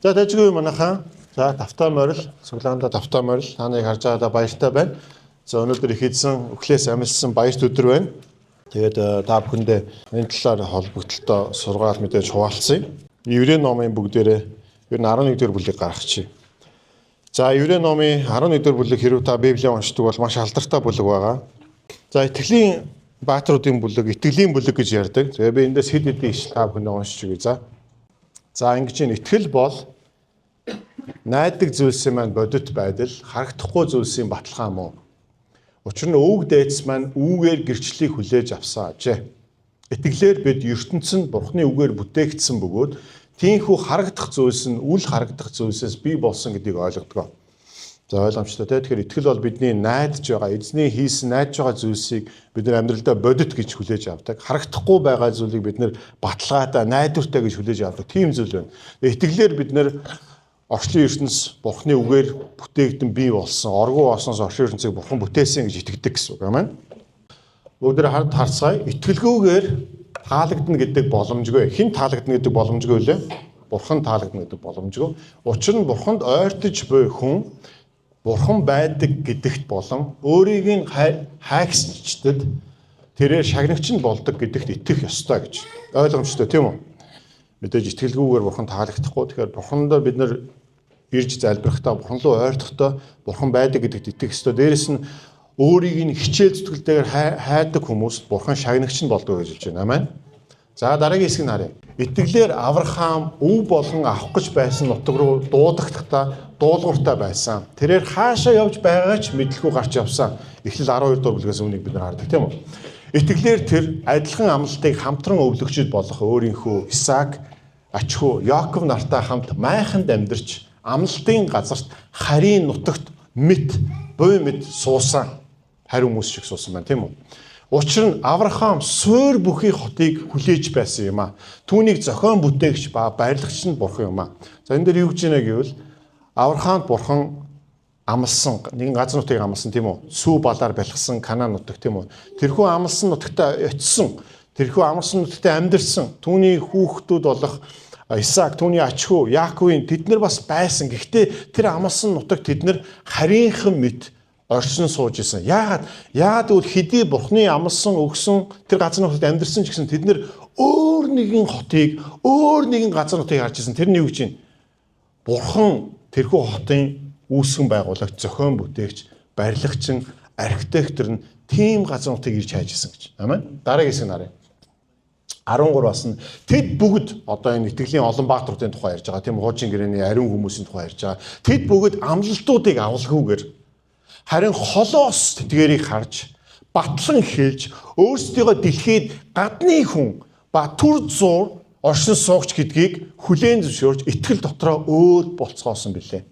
За тэжгүй манайхаа. За давтаа морил, цуглаанда давтаа морил та нарыг харж байгаадаа баяртай байна. За өнөөдөр их эзэн өглөөс амилсан баярт өдөр байна. Тэгээд та бүхэндээ энэ талаар холбогдлолтой сургаал мэдээж хуваалцъя. Еврей номын бүгдээрээ ер нь 11 дэх бүлгийг гаргачихъя. За Еврей номын 11 дэх бүлэг хэрв та Библийг уншдаг бол маш алдартай бүлэг байгаа. За итгэлийн баатруудын бүлэг, итгэлийн бүлэг гэж ярьдаг. Тэгээ би эндээс хэд хэдэн иш та бүхэндээ уншиж өгье. За ингэж нь итгэл бол найддаг зүйлсийн маань бодит байдал, харагдахгүй зүйлсийн баталгаа мөн. Учир нь өвөг дээдс маань үүгээр гэрчлэлийг хүлээж авсан ажээ. Итгэлээр бид ертөнцөнд Бурхны үгээр бүтээгдсэн бөгөөд тийхүү харагдах зүйлс нь үл харагдах зүйлсээс бий болсон гэдгийг ойлгодог. За ойлгомжтой те. Тэгэхээр итгэл бол бидний найдаж байгаа, эзний хийсэн найдаж байгаа зүйлсийг бид нар амьдралдаа бодит гэж хүлээж авдаг. Харагдахгүй байгаа зүйлийг бид нар баталгаатай, найдвартай гэж хүлээж авдаг. Тийм зүйл байна. Итгэлээр бид нар орчлын ертөнц Бурхны үгээр бүтээгдэн бий болсон. Оргуу осноос орчлын ертөнцийг Бурхан бүтээсэн гэж итгэдэг гэсэн үг байна. Бүгдээ харцгаая. Итгэлгүйгээр таалагдана гэдэг боломжгүй. Хэн таалагдана гэдэг боломжгүй лээ? Бурхан таалагдана гэдэг боломжгүй. Учир нь Бурханд ойртож буй хүн Бурхан байдаг гэдэгт болон өөрийг нь хайгсчдад тэрээр шагнагч нь болдог гэдэгт итгэх ёстой гэж. Ойлгомжтой тийм үү? Мэдээж итгэлгүйгээр Бурхан таалагдахгүй. Тэгэхээр Бурхандаа бид нар ирж залбирахдаа Бурхан руу ойртохдоо Бурхан байдаг гэдэгт итгэх ёстой. Дээрэс нь өөрийг нь хичээл зүтгэлтэйгээр хайдаг хүмүүс Бурхан шагнагч нь болдог гэж хэлж байна. Амен. За дараагийн хэсгийг харъя. Итгэлээр Авраам өв болгон авах гэж байсан нутаг руу дуудахтаа дуулууртай байсан. Тэрээр хаашаа явж байгаагаа ч мэдлгүй гарч явсан. Эхлэл 12 дугаар бүлгээс үүнийг бид нар хардаг тийм үү? Итгэлээр тэр адилхан амлалтыг хамтран өвлөгчд болох өөрийнхөө Исаак, Ачхүү, Яаков нартай хамт майханд амьдарч амлалтын газарт харийн нутагт буй мэд суусан. Хариу хүмүүс шиг суусан байна тийм үү? Учир нь Авраам суур бүхий хотыг хүлээж байсан юм аа. Түүнийг зохион бүтээгч ба барилгач нь Бурхан юм аа. За энэ дээр юу гэж байна гэвэл Авраамд Бурхан амлсан нэгэн газар нутгийг амлсан тийм үү? Сүү балаар бэлгсэн Канаан нутаг тийм үү? Тэрхүү амлсан нутагтаа очисон. Тэрхүү амлсан нутагтаа амьдарсан. Түүний хүүхдүүд болох Исаак, түүний ачхүү, Яаковын тэд нар бас байсан. Гэхдээ тэр амлсан нутаг тэд нар харийнхан мэт оршин сууж исэн. Яагаад гэвэл хэдий Бурхны амлсан өгсөн тэр газар нутагт амьдарсан ч гэсэн тэд нар өөр нэгэн хотыг, өөр нэгэн газар нутгийг харж исэн. Тэрний юу гэж байна? Бурхан тэрхүү хотын үүсгэн байгуулагч, зохион бүтээгч, барилгачин, архитектор нь тийм газар нутгийг ирж хайж исэн гэж. Амен. Дараагийн хэсэг нарыг 13-аас нь тэд бүгд одоо энэ итгэлийн олон баатруудын тухай ярьж байгаа. Тийм хуучин гэрээний ариун хүмүүсийн тухай ярьж байгаа. Тэд бүгд амлалтуудыг авалгүйгээр харин холоос тэдгэрийг харж батлан хэлж өөрсдийгөө дэлхийд гадны хүн ба түр зуур оршин суугч гэдгийг хүлээн зөвшөөрж итгэл дотроо өөд болцгоосон билээ.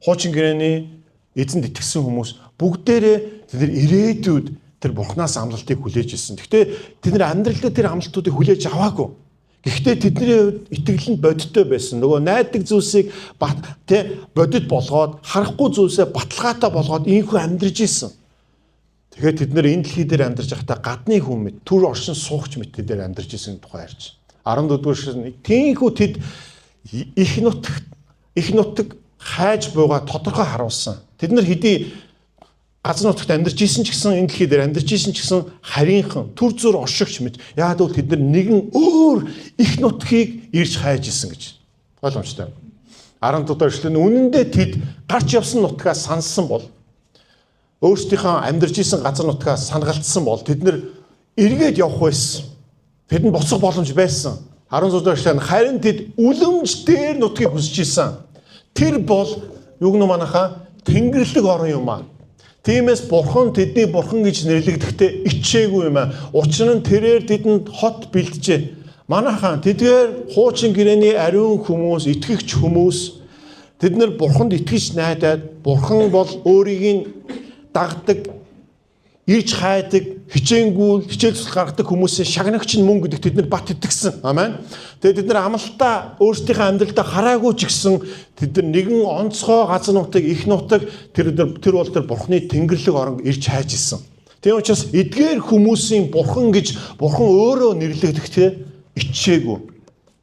Хуучин гэрээний эзэнд итгэсэн хүмүүс бүгдээрээ тэд нар ирээдүйд тэр Бурханаас амлалтыг хүлээж ирсэн. Гэхдээ тэд нар амьдралдаа тэр амлалтуудыг хүлээж аваагүй. Гэхдээ тэдний хувьд итгэлэнд бодиттой байсан. Нөгөө найддаг зүйлсийг бодит болгоод харахгүй зүйлсээ баталгаатай болгоод ийхүү амьдарч исэн. Тэгэхээр тэд нар энэ дэлхий дээр амьдарч байхдаа гадны хүн мэт түр оршин суугч мэт дээр амьдарч исэн тухай ярьж. 14-р ширхэг тийхүү тэд их нутаг хайж буугаа тодорхой харуулсан. Тэд нар хэдий газар нутагт амьдарч исэн ч гэсэн энэ дэлхий дээр амьдарч исэн ч гэсэн харийнхан түр зур оршигч мэт яагаад гэвэл тэд нар нэгэн өөр их нутгийг ирж хайж исэн гэж. Ойлгомжтой. 10 дахь эшлэл үнэндээ тэд гарч явсан нутгаас санссан бол өөрсдийнхөө амьдарч исэн газар нутгаас санагалтсан бол тэд нар эргээд явах байсан. Тэдэнд боцох боломж байсан. 16 дахь эшлэл харин тэд үлэмж дээр нутгийг хүсэж исэн. Тэр бол юг нь манайхаа Тэнгэрлэг орон юм аа. Тиймээс Бурхан тэдний Бурхан гэж нэрлэгдэхдээ ичээгүй юм аа. Учир нь тэрээр тэдэнд хот бэлджээ. Манайхан тэдгээр хуучин гэрээний ариун хүмүүс, итгэгч хүмүүс тэд нар Бурханд итгэж найдаад Бурхан бол өөрийг нь дагдаг, ирж хайдаг, хичээнгүүл, хичээл зүсэл гаргадаг хүмүүсийн шагнагч нь мөн гэдэг тэд нар бат итгэсэн. Амен. Тэгээд тэд нар амлалтаа өөрсдийнхөө амьдралдаа хараагүй ч гэсэн тэд нар нэгэн онцгой газар нутаг, их нутаг тэр бол тэр Бурханы Тэнгэрлэг орон ирж хайж исэн. Тийм учраас эдгээр хүмүүсийн Бурхан гэж Бурхан өөрөө нэрлэгдэхдээ ичээгүй.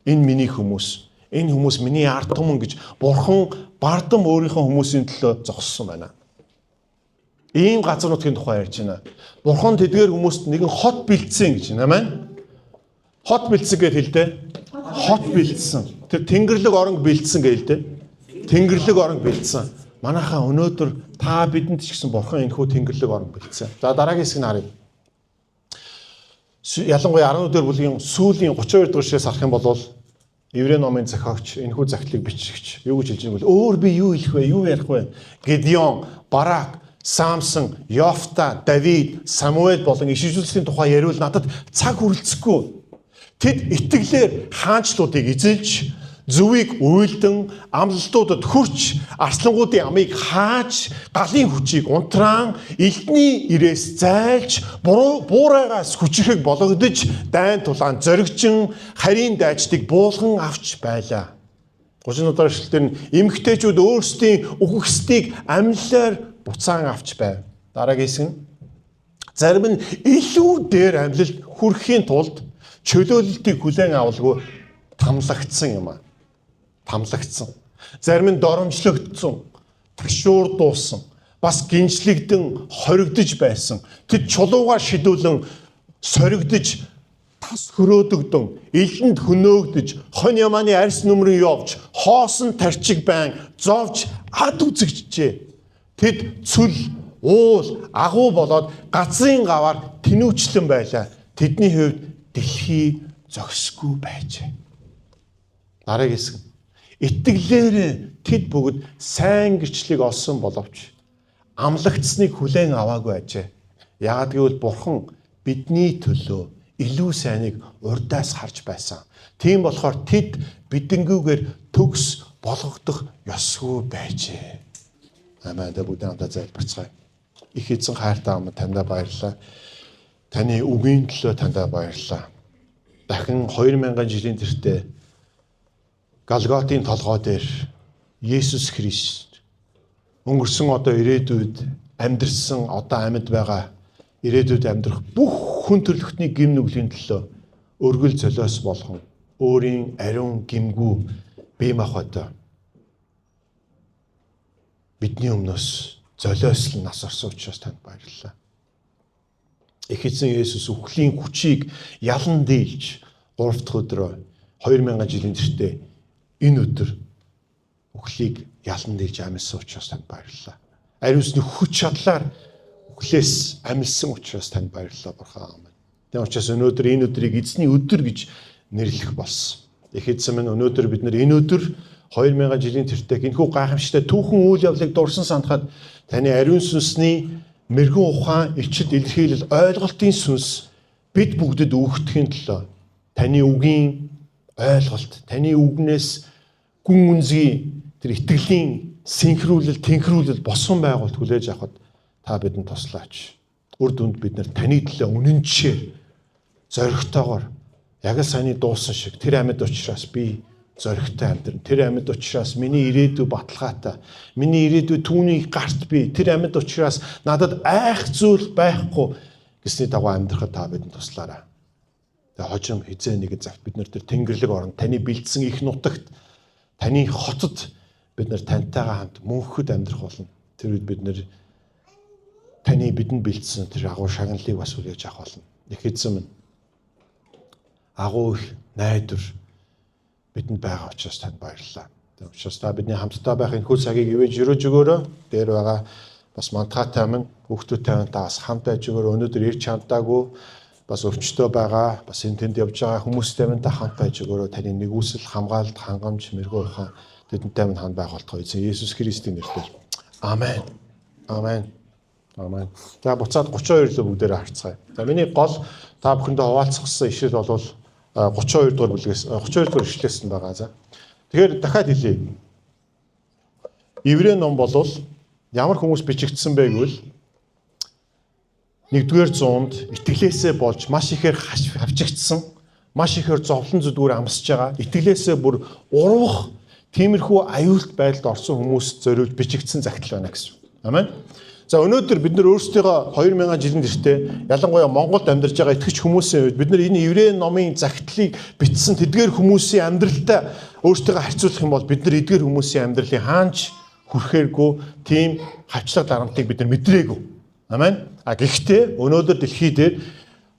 Энэ миний хүмүүс. Энэ хүмүүс миний ард түмэн гэж Бурхан бардам өөрийнхөө хүмүүсийн төлөө зогссон байна. Ийм газар нутгийн тухай ярьж байна. Бурхан тэдгээр хүмүүст нэгэн хот бэлдсэн гэж байна. Амен. Хот бэлдсэн гэж хэлдэг. Хот бэлдсэн. Тэр Тэнгэрлэг орон бэлдсэн гэж хэлдэг. Тэнгэрлэг орон бэлдсэн. Манайхаа өнөөдөр та бидэнд ч гэсэн Бурхан энэхүү Тэнгэрлэг орон бэлдсэн. За дараагийн хэсгийг харъя. Ялангуяа 14 дугаар бүлгийн сүүлийн 32 дугаар шээс харах юм бол Еврей номын зохиогч энэхүү захидлыг бичигч юу гэж хэлж байгаа вэ? Өөр би юу хэлэх вэ? Юу ярих вэ? Гедеон, Барак, Самсон, Йофта, Давид, Самуэль болон иш үзүүлсийн тухай яриул надад цаг хүрэлцэхгүй. Тэд итгэлээр хаанчлуудыг эзэлж, зүвийг уйлдан, амлалтуудад хүрч, арслангуудын амыг хааж, галын хүчийг унтраан, элдний ирээс зайлж, буурайгаас хүчрэг болгодож, дайн тулаан зоригчин, харийн дайчдыг буулган авч байлаа. 30 дугаар эшлэлдэр эмэгтэйчүүд өөрсдийн үхэгсдийг амьлаар буцаан авч байв. Дараагийн хэсэг нь зарим нь илүү дээр амьлалд хүрэхийн тулд чөлөөлөлтийг хүлээн авалгүй тамлагдсан юм а. Тамлагдсан. Зарим нь доромжлогдсон, ташуурдуулсан, бас гинжлэгдэн хоригдож байсан. Тэд чулуугаар шидүүлэн соригдож, тас хөрөөдөгдөн, элэнд хөнөөгдөж, хон ямааны арьс нүмрэн явж, хоосон тарчиг байн зовж ад үзэгджээ. Тэд цүл, уул, агуу болоод газрын гаваар тэнүүчлэн байлаа. Тэдний хувьд дэлхий зогсгүй байжээ. Дараагийн хэсэг. Итгэлээр тэд бүгд сайн гэрчлэг олсон боловч амлагдсныг хүлээн аваагүй ажээ. Яагад гэвэл Бурхан бидний төлөө илүү сайныг урдаас харж байсан. Тийм болохоор тэд бидэнгүүгээр төгс болгогдох ёсгүй байжээ. Амен. Бүгд хамтдаа залбирцгаая. Их эзэн хайртай аав таньда баярлалаа. Таны үгийн төлөө таньда баярлалаа. Дахин 2000 жилийн тэртээ Голготын толгой дээр Есүс Христ өнгөрсөн одоо ирээдүйд амьдрсан одоо амьд байгаа ирээдүйд амьдрах бүх хүн төрлөختний гим нүглийн төлөө өргөл золиос болгон өөрийн ариун гимгүү бие махбодоо бидний өмнөөс золиослон нас орсон учраас танд баярлалаа. Их эзэн Есүс үхлийн хүчийг ялан дийлж 3 дахь өдрөө 2000 жилийн тэртээ энэ өдөр үхлийг ялан дийлж амьдсан учраас танд баярлалаа. Ариусны хүч чадлаар үхлээс амьдсан учраас танд баярлалаа Бурхан. Аамен. Тийм учраас өнөөдөр энэ өдрийг эзний өдөр гэж нэрлэх болсон. Их эзэн минь өнөөдөр бид нар энэ өдөр 2000 жилийн тэртээ энэхүү гайхамшигтай түүхэн үйл явдлыг дурсан сандахад таны ариун сүнсний мэрэгэн ухаан, ичид илэрхийлэл, ойлголтын сүнс бид бүгдэд өгөхдхийн төлөө таны үгийн ойлголт, таны үгнээс гүн үнзгийн тэр итгэлийн синхруулал, тэнхрүүлэл босон байгуулт хүлээж авахд та бидэнд туслаач. Үр дүнд бид нар таны төлөө үнэнчээр зоригтойгоор яг л саяны дуусан шиг тэр амьд учраас би зоригтой амьдран. Тэр амьд учраас миний ирээдүй баталгаатай. Миний ирээдүй түүний гарт би. Тэр амьд учраас надад айх зүйл байхгүй гэсний дагуу амьдрахад та бидэнд туслаарай. Тэгээ хожим хизээ нэгэн цагт бид нар тэр Тэнгэрлэг орон таны бэлдсэн их нутагт таны хотод бид нар таньтайгаа хамт мөнхөд амьдрах болно. Тэр үед бид нар таны бидэнд бэлдсэн тэр агуу шагналыг бас үлээж авах болно. Их эзэн минь агуу их найдвар бидэнд байгаа учраас танд баярлалаа. Тэгээд учраас та бидний хамтдаа байх энэ хөл цагийг ивэж өрөөж өгөөрэй. Дээр байгаа бас мантгаатай минь хүүхдүүдтэй минь та бас хамт байж өгөөрэй. Өнөөдөр ирж чамтаагүй бас өвчтөө байгаа, бас энэ тэнд явж байгаа хүмүүстэй минь та хамт байж өгөөрэй. Таны нэгүсэл, хамгаалалт, хангамж, мэрэгүү ухаан тэдэнтэй минь ханд байх болтугай. Эзэн Есүс Христийн нэрээр. Амен. Амен. Амен. За буцаад 32 лөө бүгдээрээ харцгаая. За миний гол та бүхэндээ хуваалцсан ишил бол 32 дугаар бүлгээс 32 дугаар ишлээс нь байгаа. За. Тэгэхээр дахиад хэлье. Еврей ном бол ямар хүмүүс бичигдсэн бэ гэвэл 1-р зуунд итгэлээсээ болж маш ихээр хавчигдсан, маш ихээр зовлон зүдгүүр амсаж байгаа. Итгэлээсээ бүр урвах тиймэрхүү аюулт байдалд орсон хүмүүс зориулж бичигдсэн захидал байна гэсэн. Амен. За өнөөдөр бид нар өөрсдөө 2000 жилийн тэртээ ялангуяа Монголд амьдарч байгаа итгэж хүмүүсийн үед бид нар энэ еврей номын загтлыг бичсэн тэдгээр хүмүүсийн амьдралтай өөрсдөө харьцуулах юм бол бид нар эдгээр хүмүүсийн амьдралын хаанч хүрхээргүй тийм хавчлаг дарамтыг бид нар мэдрээгүй. Амен. Гэхдээ өнөөдөр дэлхий дээр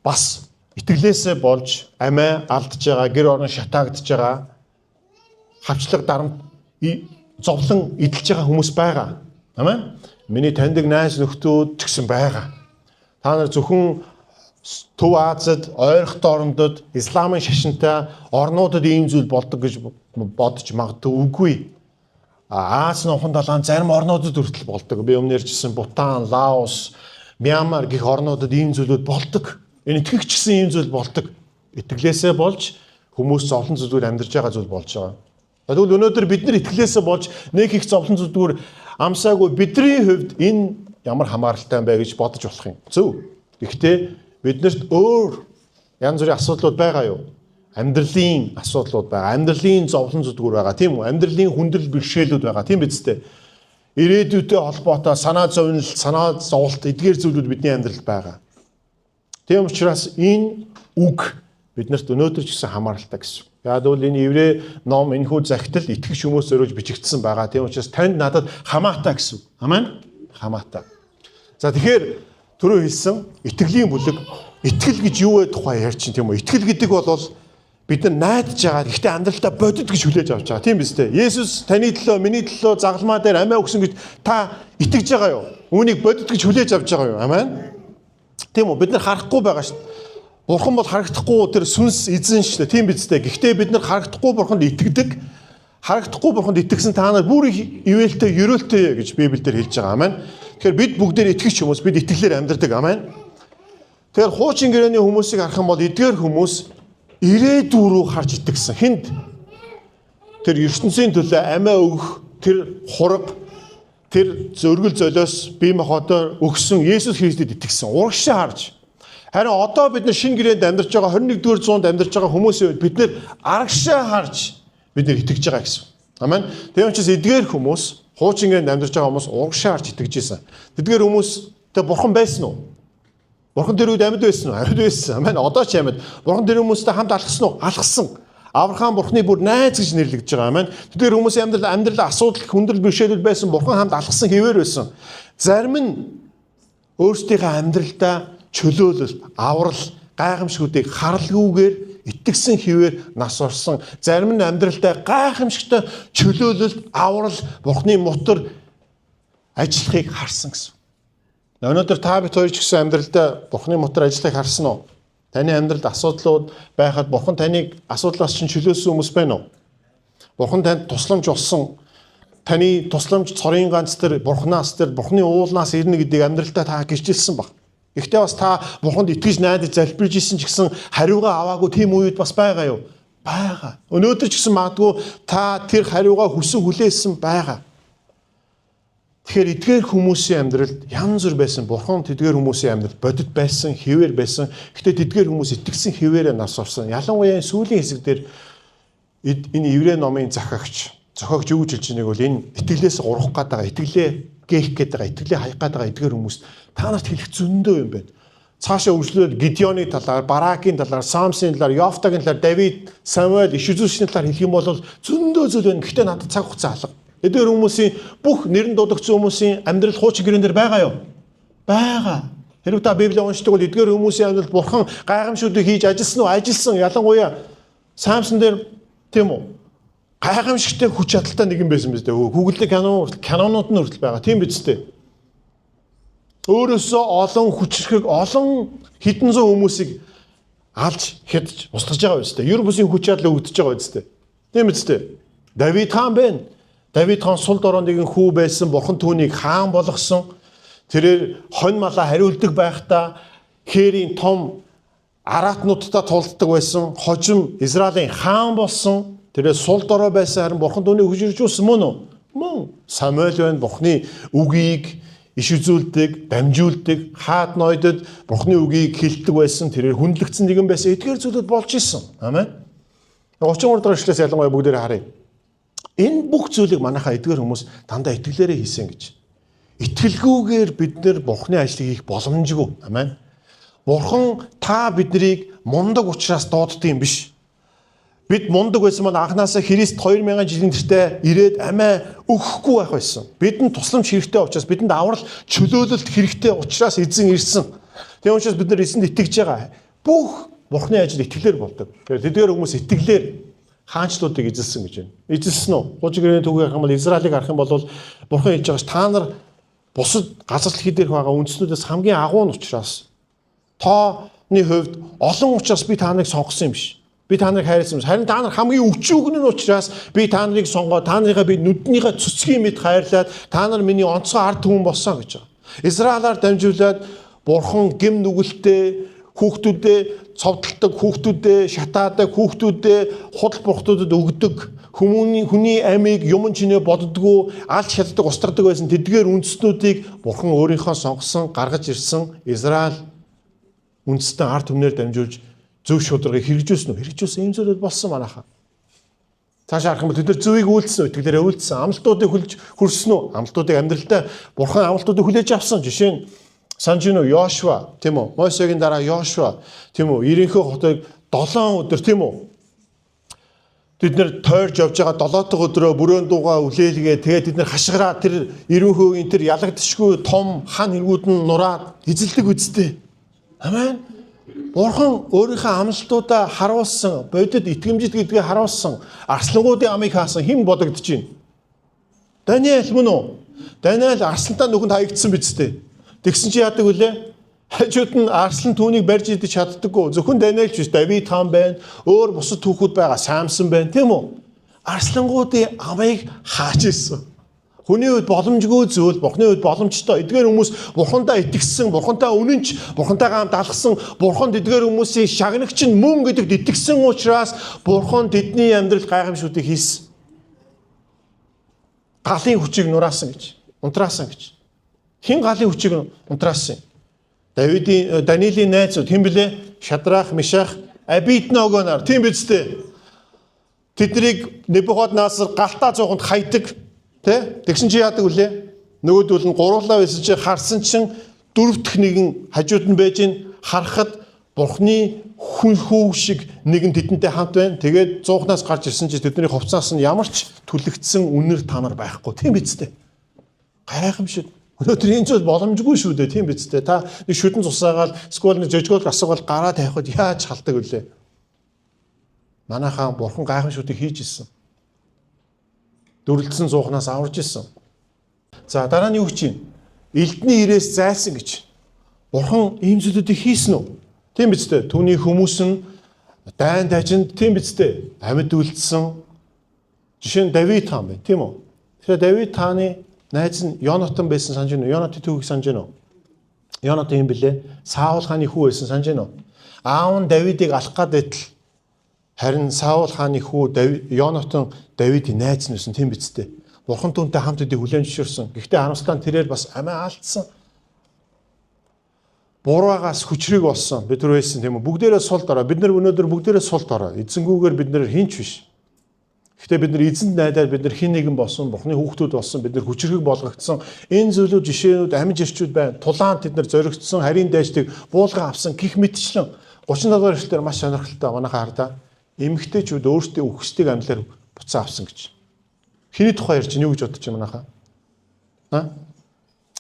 бас итгэлээсээ болж амиа алдж байгаа, гэр орон шатаагдж байгаа хавчлаг дарамт зовлон эдэлж байгаа хүмүүс байгаа. Амен. Миний таньдаг найз нөхдүүд ч гэсэн байгаа. Та нар зөвхөн Төв Азид, ойрхон орнуудад исламын шашинтай орнуудад ийм зүйл болдог гэж бодож магадгүй үгүй. Аз нухан далайн зарим орнуудад хүртэл болдог. Би өмнө ярьжсэн Бутан, Лаос, Мьянмар гэх орнуудад ийм зүйлүүд болдог. Энэ итгэгч гэсэн ийм зүйл болдог. Итгэлээсээ болж хүмүүс зовлон зүйлээр амьдарч байгаа зүйл болж байгаа. Тэгвэл өнөөдөр бид нар итгэлээсээ болж нэг их зовлон зүйлээр амсаагүй бидний хувьд энэ ямар хамааралтай юм бэ гэж бодож болох юм. Зөв. Гэхдээ биднэрт өөр янз бүрийн асуудлууд байгаа юу? Амьдралын асуудлууд байгаа. Амьдралын зовлон зүдгүүр байгаа. Тийм үү? Амьдралын хүндрэл бэрхшээлүүд байгаа. Тийм биз дээ. Ирээдүйтэй холбоотой санаа зовнил, санаа зовлт эдгээр зүйлүүд бидний амьдралд байгаа. Тийм учраас энэ үг биднэрт өнөөдөр ч гэсэн хамааралтай гэсэн. Яг бол энэ еврей ном энэхүү загтал итгэж хүмүүс зориулж бичигдсэн байгаа. Тийм учраас танд надад хамаатай гэсэн. Амен. Хамаатай. За тэгэхээр түрүү хэлсэн итгэлийн бүлэг, итгэл гэж юу вэ тухай ярьчин тийм үү? Итгэл гэдэг бол бид нар найдаж байгаа. Гэхдээ амьдралдаа бодит гэж хүлээж авч байгаа. Тийм биз дээ. Есүс таны төлөө, миний төлөө загалмаа дээр амиа өгсөн гэж та итгэж байгаа юу? Үүнийг бодит гэж хүлээж авч байгаа юу? Амен. Тийм үү? Бид нар харахгүй байгаа шүү дээ. Бурхан бол харагдахгүй тэр сүнс эзэн шүү дээ. Тийм биз дээ. Гэхдээ бид нар харагдахгүй бурханд итгэдэг. Харагдахгүй бурханд итгэсэн та нар бүр ивэлтэй, ерөөлтэй гэж Библиэлд хэлж байгаа. Амен. Тэгэхээр бид бүгдээр итгэж хүмүүс, бид итгэлээр амьдардаг. Амен. Тэгэхээр хуучин гэрээний хүмүүсийг харах юм бол эдгээр хүмүүс ирээдүй рүү харж итгэсэн. Хинд тэр ертөнцийн төлөө амиа өгөх тэр хураг, тэр зөргөл золиос бие махбодоор өгсөн Есүс Христэд итгэсэн. Урагшаа харж. Харин одоо бид нар шинэ гэрээнд амьдарч байгаа 21-р зуунд амьдарч байгаа хүмүүсийн үед бид нар арагшаа харж бид нар итгэж байгаа гэсэн. Амен. Тийм учраас эдгээр хүмүүс хуучин гэрээнд амьдарч байгаа хүмүүс урагшаа харж итгэж байсан. Тэдгээр хүмүүстэй бурхан байсан уу? Бурхан тэр үед амьд байсан уу? Амьд байсан. Амен. Одоо ч амьд. Бурхан тэр хүмүүстэй хамт алхсан уу? Алхсан. Авраам бурхны бүр найз гэж нэрлэгдэж байгаа. Амен. Тэдгээр хүмүүсийн амьдрал асуудал хүндрэл бэрхшээлүүд байсан. Бурхан хамт алхсан хэвээр байсан. Зарим нь өөрсдийнхөө амьдралдаа чөлөөлөлт, аврал, гайхамшгүүдийг харалгүйгээр итгэсэн хэвээр нас орсон. Зарим нь амьдралдаа гайхамшигтай чөлөөлөлт, аврал, бурхны мотор ажиллахыг харсан гэсэн. Өнөөдөр та бид хоёр ч гэсэн амьдралдаа бурхны мотор ажиллахыг харсан уу? Таны амьдралд асуудлууд байхад бурхан таныг асуудлаас чинь чөлөөсөн хүмүүс байна уу? Бурхан танд тусламж болсон. Таны тусламж цорын ганц тэр бурхнаас тэр бурхны уулнаас ирнэ гэдгийг амьдралдаа та гэрчилсэн баг. Гэхдээ бас та бурханд итгэж найдаж залбирж исэн ч гэсэн хариугаа аваагүй тийм үед бас байгаа юу? Байгаа. Өнөөдөр ч гэсэн магадгүй та тэр хариугаа хүсэн хүлээсэн байгаа. Тэгэхээр эдгээр хүмүүсийн амьдралд янз бүр байсан. Бурхан тэдгээр хүмүүсийн амьдралд бодит байсан, хэвээр байсан. Гэхдээ тэдгээр хүмүүс итгэсэн хэвээрээ нас орсон. Ялангуяа сүүлийн хэсэг дээр энэ еврей номын зохиогч юу гэж хэлж байгааг бол энэ итгэлээс урах гээд байгаа, итгэлээ гээх гээд байгаа, итгэлээ хаях гээд байгаа эдгээр хүмүүс та нарт хэлэх зөндөө юм байна. Цаашаа үргэлжлүүлээд Гидеоны талаар, Баракийн талаар, Самсийн талаар, Йофтагийн талаар, Давид, Самуэль, иш үзүүлэгчний талаар хэлэх юм бол зөндөө зүйл байна. Гэхдээ надад цаг хугацаа алга. Эдгээр хүмүүсийн бүх нэрэн дуудагдсан хүмүүсийн амьдрал хуучин гэрэн дээр байгаа юу? Байгаа. Хэрвээ та Библийг уншдаг бол эдгээр хүмүүсийн амьдралд бурхан гайхамшигуудыг хийж ажилласан уу? Ажилласан. Ялангуяа Самсон дээр тийм үү? Гайхамшигтай хүч чадалтай нэг юм байсан биз дээ. Google-д канонууд нь хүртэл байгаа. Тийм биз дээ. Өөрөөсөө олон хүчрхэг, олон хэдэн зуун хүмүүсийг алж хядж устгаж байгаа биз дээ. Ер бусын хүч чадал өгдөж байгаа биз дээ. Тийм биз дээ. Давид хаан байна. Давид хаан сул дорой нэгэн хүү байсан. Бурхан түүнийг хаан болгосон. Тэрээр хонь малаа хариулдаг байхдаа хээрийн том араатнуудтай тулддаг байсан. Хожим Израилийн хаан болсон. Тэрээр сул дорой байсан. Харин бурхан түүнийг хүчиржүүлсэн мөн үү? Мөн. Самуэль байна. Бурханы үгийг иш үзүүлдэг, дамжуулдаг, хаад ноёдод бурхны үгийг хэлдэг байсан. Тэрээр хүндлэгдсэн нэгэн байсан. Эдгээр зүйлүүд болж исэн. Амен. 33 дахь эшлээс ялангуяа бүгдээрээ харъя. Энэ бүх зүйлийг манайхаа эдгээр хүмүүс дандаа итгэлээрээ хийсэн гэж. итгэлгүйгээр бид нар Бурхны ажлыг хийх боломжгүй. Амен. Бурхан та биднийг мундаг учраас дууддаг юм биш. Бид мундаг байсан маань анханасаа Христ 2000 жилийн тэртээ ирээд амиа өгөхгүй байх байсан. Бидэнд тусламж хэрэгтэй учраас, бидэнд аврал чөлөөлөлт хэрэгтэй учраас эзэн ирсэн. Тийм учраас бид нар эзэнд итгэж байгаа. Бүх Бурхны ажил итгэлээр болдог. Тэдгээр хүмүүс итгэлээр хаанчлуудыг эзэлсэн гэж байна. Эзэлсэн үү? Гужигрийн түүхийг харах юм бол Израилийг харах юм бол Бурхан хэлж байгаа ш та нар бусад газар дэлхий дээрх байгаа үндэстнүүдээс хамгийн агуу нь учраас тооны хувьд олон учраас би та нарыг сонгосон юм биш. Би та нарыг хайрласан юм. Харин та нар хамгийн өчүүгэн нь учраас би та нарыг сонгоод та нарыгаа би нүднийхээ цэцгийн мэд хайрлаад та нар миний онцгой ард түмэн болсон гэж байгаа. Израилаар дамжуулаад Бурхан гим нүгэлтэй хүүхдүүдээ цовдлдог, хүүхдүүдээ шатаадаг, хүүхдүүдээ худал бурхтуудад өгдөг, хүний амийг юм чинээ боддгоо, алж шалдаг, устрадаг байсан тэдгээр үндэстнүүдийг Бурхан өөрийнхөө сонгосон, гаргаж ирсэн Израиль үндэстэн ард түмнээр дамжуулж зөв шударгыг хэрэгжүүлсэн үү? Хэрэгжүүлсэн ийм зүйлүүд болсон манайхаа. Цаашаа харах юм бол тэд нар зөвийг үйлдсэн үү? Итгэлээрээ үйлдсэн. Амлалтуудыг хүрсэн үү? Амлалтуудыг амьдралдаа Бурхан амлалтуудыг хүлээж авсан. Жишээ нь Санжино Йошуа тийм үү? Мосегийн дараа Йошуа тийм үү? Ирийнхөө хотыг 7 өдөр тийм үү? Бид нэр тойрж явж байгаа 7 дахь өдрөө бүрэн дуугаа үлээлгээ тэгээд бид нэр хашгираа тэр ирүүн хөөгийн тэр ялагдшгүй том хан хэрэгүүд нь нураад эзэлдэг үсттэй. Амен. Бурхан өөрийнхөө амлалтуудаа харуулсан, бодит итгэмжит гэдгээ харуулсан, арслангуудын амыг хаасан хэн бодогдож байна? Даниэл мөн үү? Даниэл арслантаа нүхэнд хаягдсан биз дээ. Тэгсэн чи яадаг вүлээ? Хажууд нь арслан түүнийг барьж идэж чаддаггүй. Зөвхөн Даниэл биш, Давид хаан байна, өөр бусад түүхүүд байгаа, Самсон байна, тийм үү? Арслангуудын амыг хааж ирсэн. Хүний үед боломжгүй зүйл, Бурхны үед боломжтой. Эдгээр хүмүүс Бурхандаа итгэсэн, Бурхантай үнэнч, Бурхантайгаа хамт алхсан, Бурханд эдгээр хүмүүсийн шагнагч нь мөн гэдэгт итгэсэн учраас Бурхан тэдний амьдрал гайхамшигтыг хийсэн. Галын хүчийг нураасан гэж, унтраасан гэж. Хин галын хүчийг унтраасан юм? Даниэлийн найзууд хэн блэ? Шадрах, Мишах, Абедnego нар. Тийм биз дээ. Тэднийг Небухаднецар галтаа зоогонд хайдаг. Тэгсэн чи яадаг вүлээ? Нөгөөдөл нь гурлаа байсан чи харсан чин дөрөвдөх нэгэн хажууд нь байж ин харахад Бурхны хүн хүү шиг нэгэн тэдэнтэй хамт байна. Тэгээд зуухнаас гарч ирсэн чи тэдний хувцаас нь ямар ч түлэгдсэн үнэр танаар байхгүй. Тийм биз дээ. Гайхамшиг. Өнөөдөр энэ зүйл боломжгүй шүү дээ. Тийм биз дээ. Та нэг шүдэн цусаагаал эсвэл нэг жожгол асуугаал гараа тавихад яаж халдаг вүлээ? Манайхаа Бурхан гайхамшигтыг хийж ирсэн. Дүрлэлсэн зуухнаас аварж ирсэн. За дараа нь юу гэж чинь? Элдний ирээс зайлсан гэж. Бурхан ийм зүйлүүдийг хийсэн үү? Тийм биз дээ. Түүний хүмүүс нь дайн дажинд тийм биз дээ. Амьд үлдсэн. Жишээ нь Давид хаан байна, тийм үү? Тэгэхээр Давид хааны найз нь Йонатан байсан санаж байна уу? Йонатын түүхийг санаж байна уу? Йонатан юм блэ? Саул хааны хүү байсан санаж байна уу? Аав нь Давидыг алах гад байтал харин Саул хааны хүү Йонатан Давидын найз нь байсан, тийм биз дээ. Бурхан түүнтэй хамт үдийг хүлээн зөвшөөрсөн. Гэхдээ харамсалтай нь тэрээр бас амиа алдсан. Буруугаас хүчрэг болсон. Бид нар байсан тийм үү? Бүгдээрээ сул дорой. Бид нар өнөөдөр бүгдээрээ сул дорой. Эзэнгүүгээр бид нар хинч биш. Гэхдээ бид нар эзэнд найдаад бид нар хин нэгэн болсон, Бурхны хүүхдүүд болсон, бид нар хүчрэг болгогдсон. Энэ зүйлүүд жишээнүүд амиж ирчүүд байна. Тулаанд бид нар зоригдсон, харийн дайждыг буулга авсан гих мэтчлэн 37 дугаар эшлэлээр маш сонирхолтой манайхаа хардаа. Эмэгтэйчүүд өөрсдийн үхсдийг амьлаар буцаа авсан гэж. Хиний тухай ярьж юу гэж бодож байна манайхаа?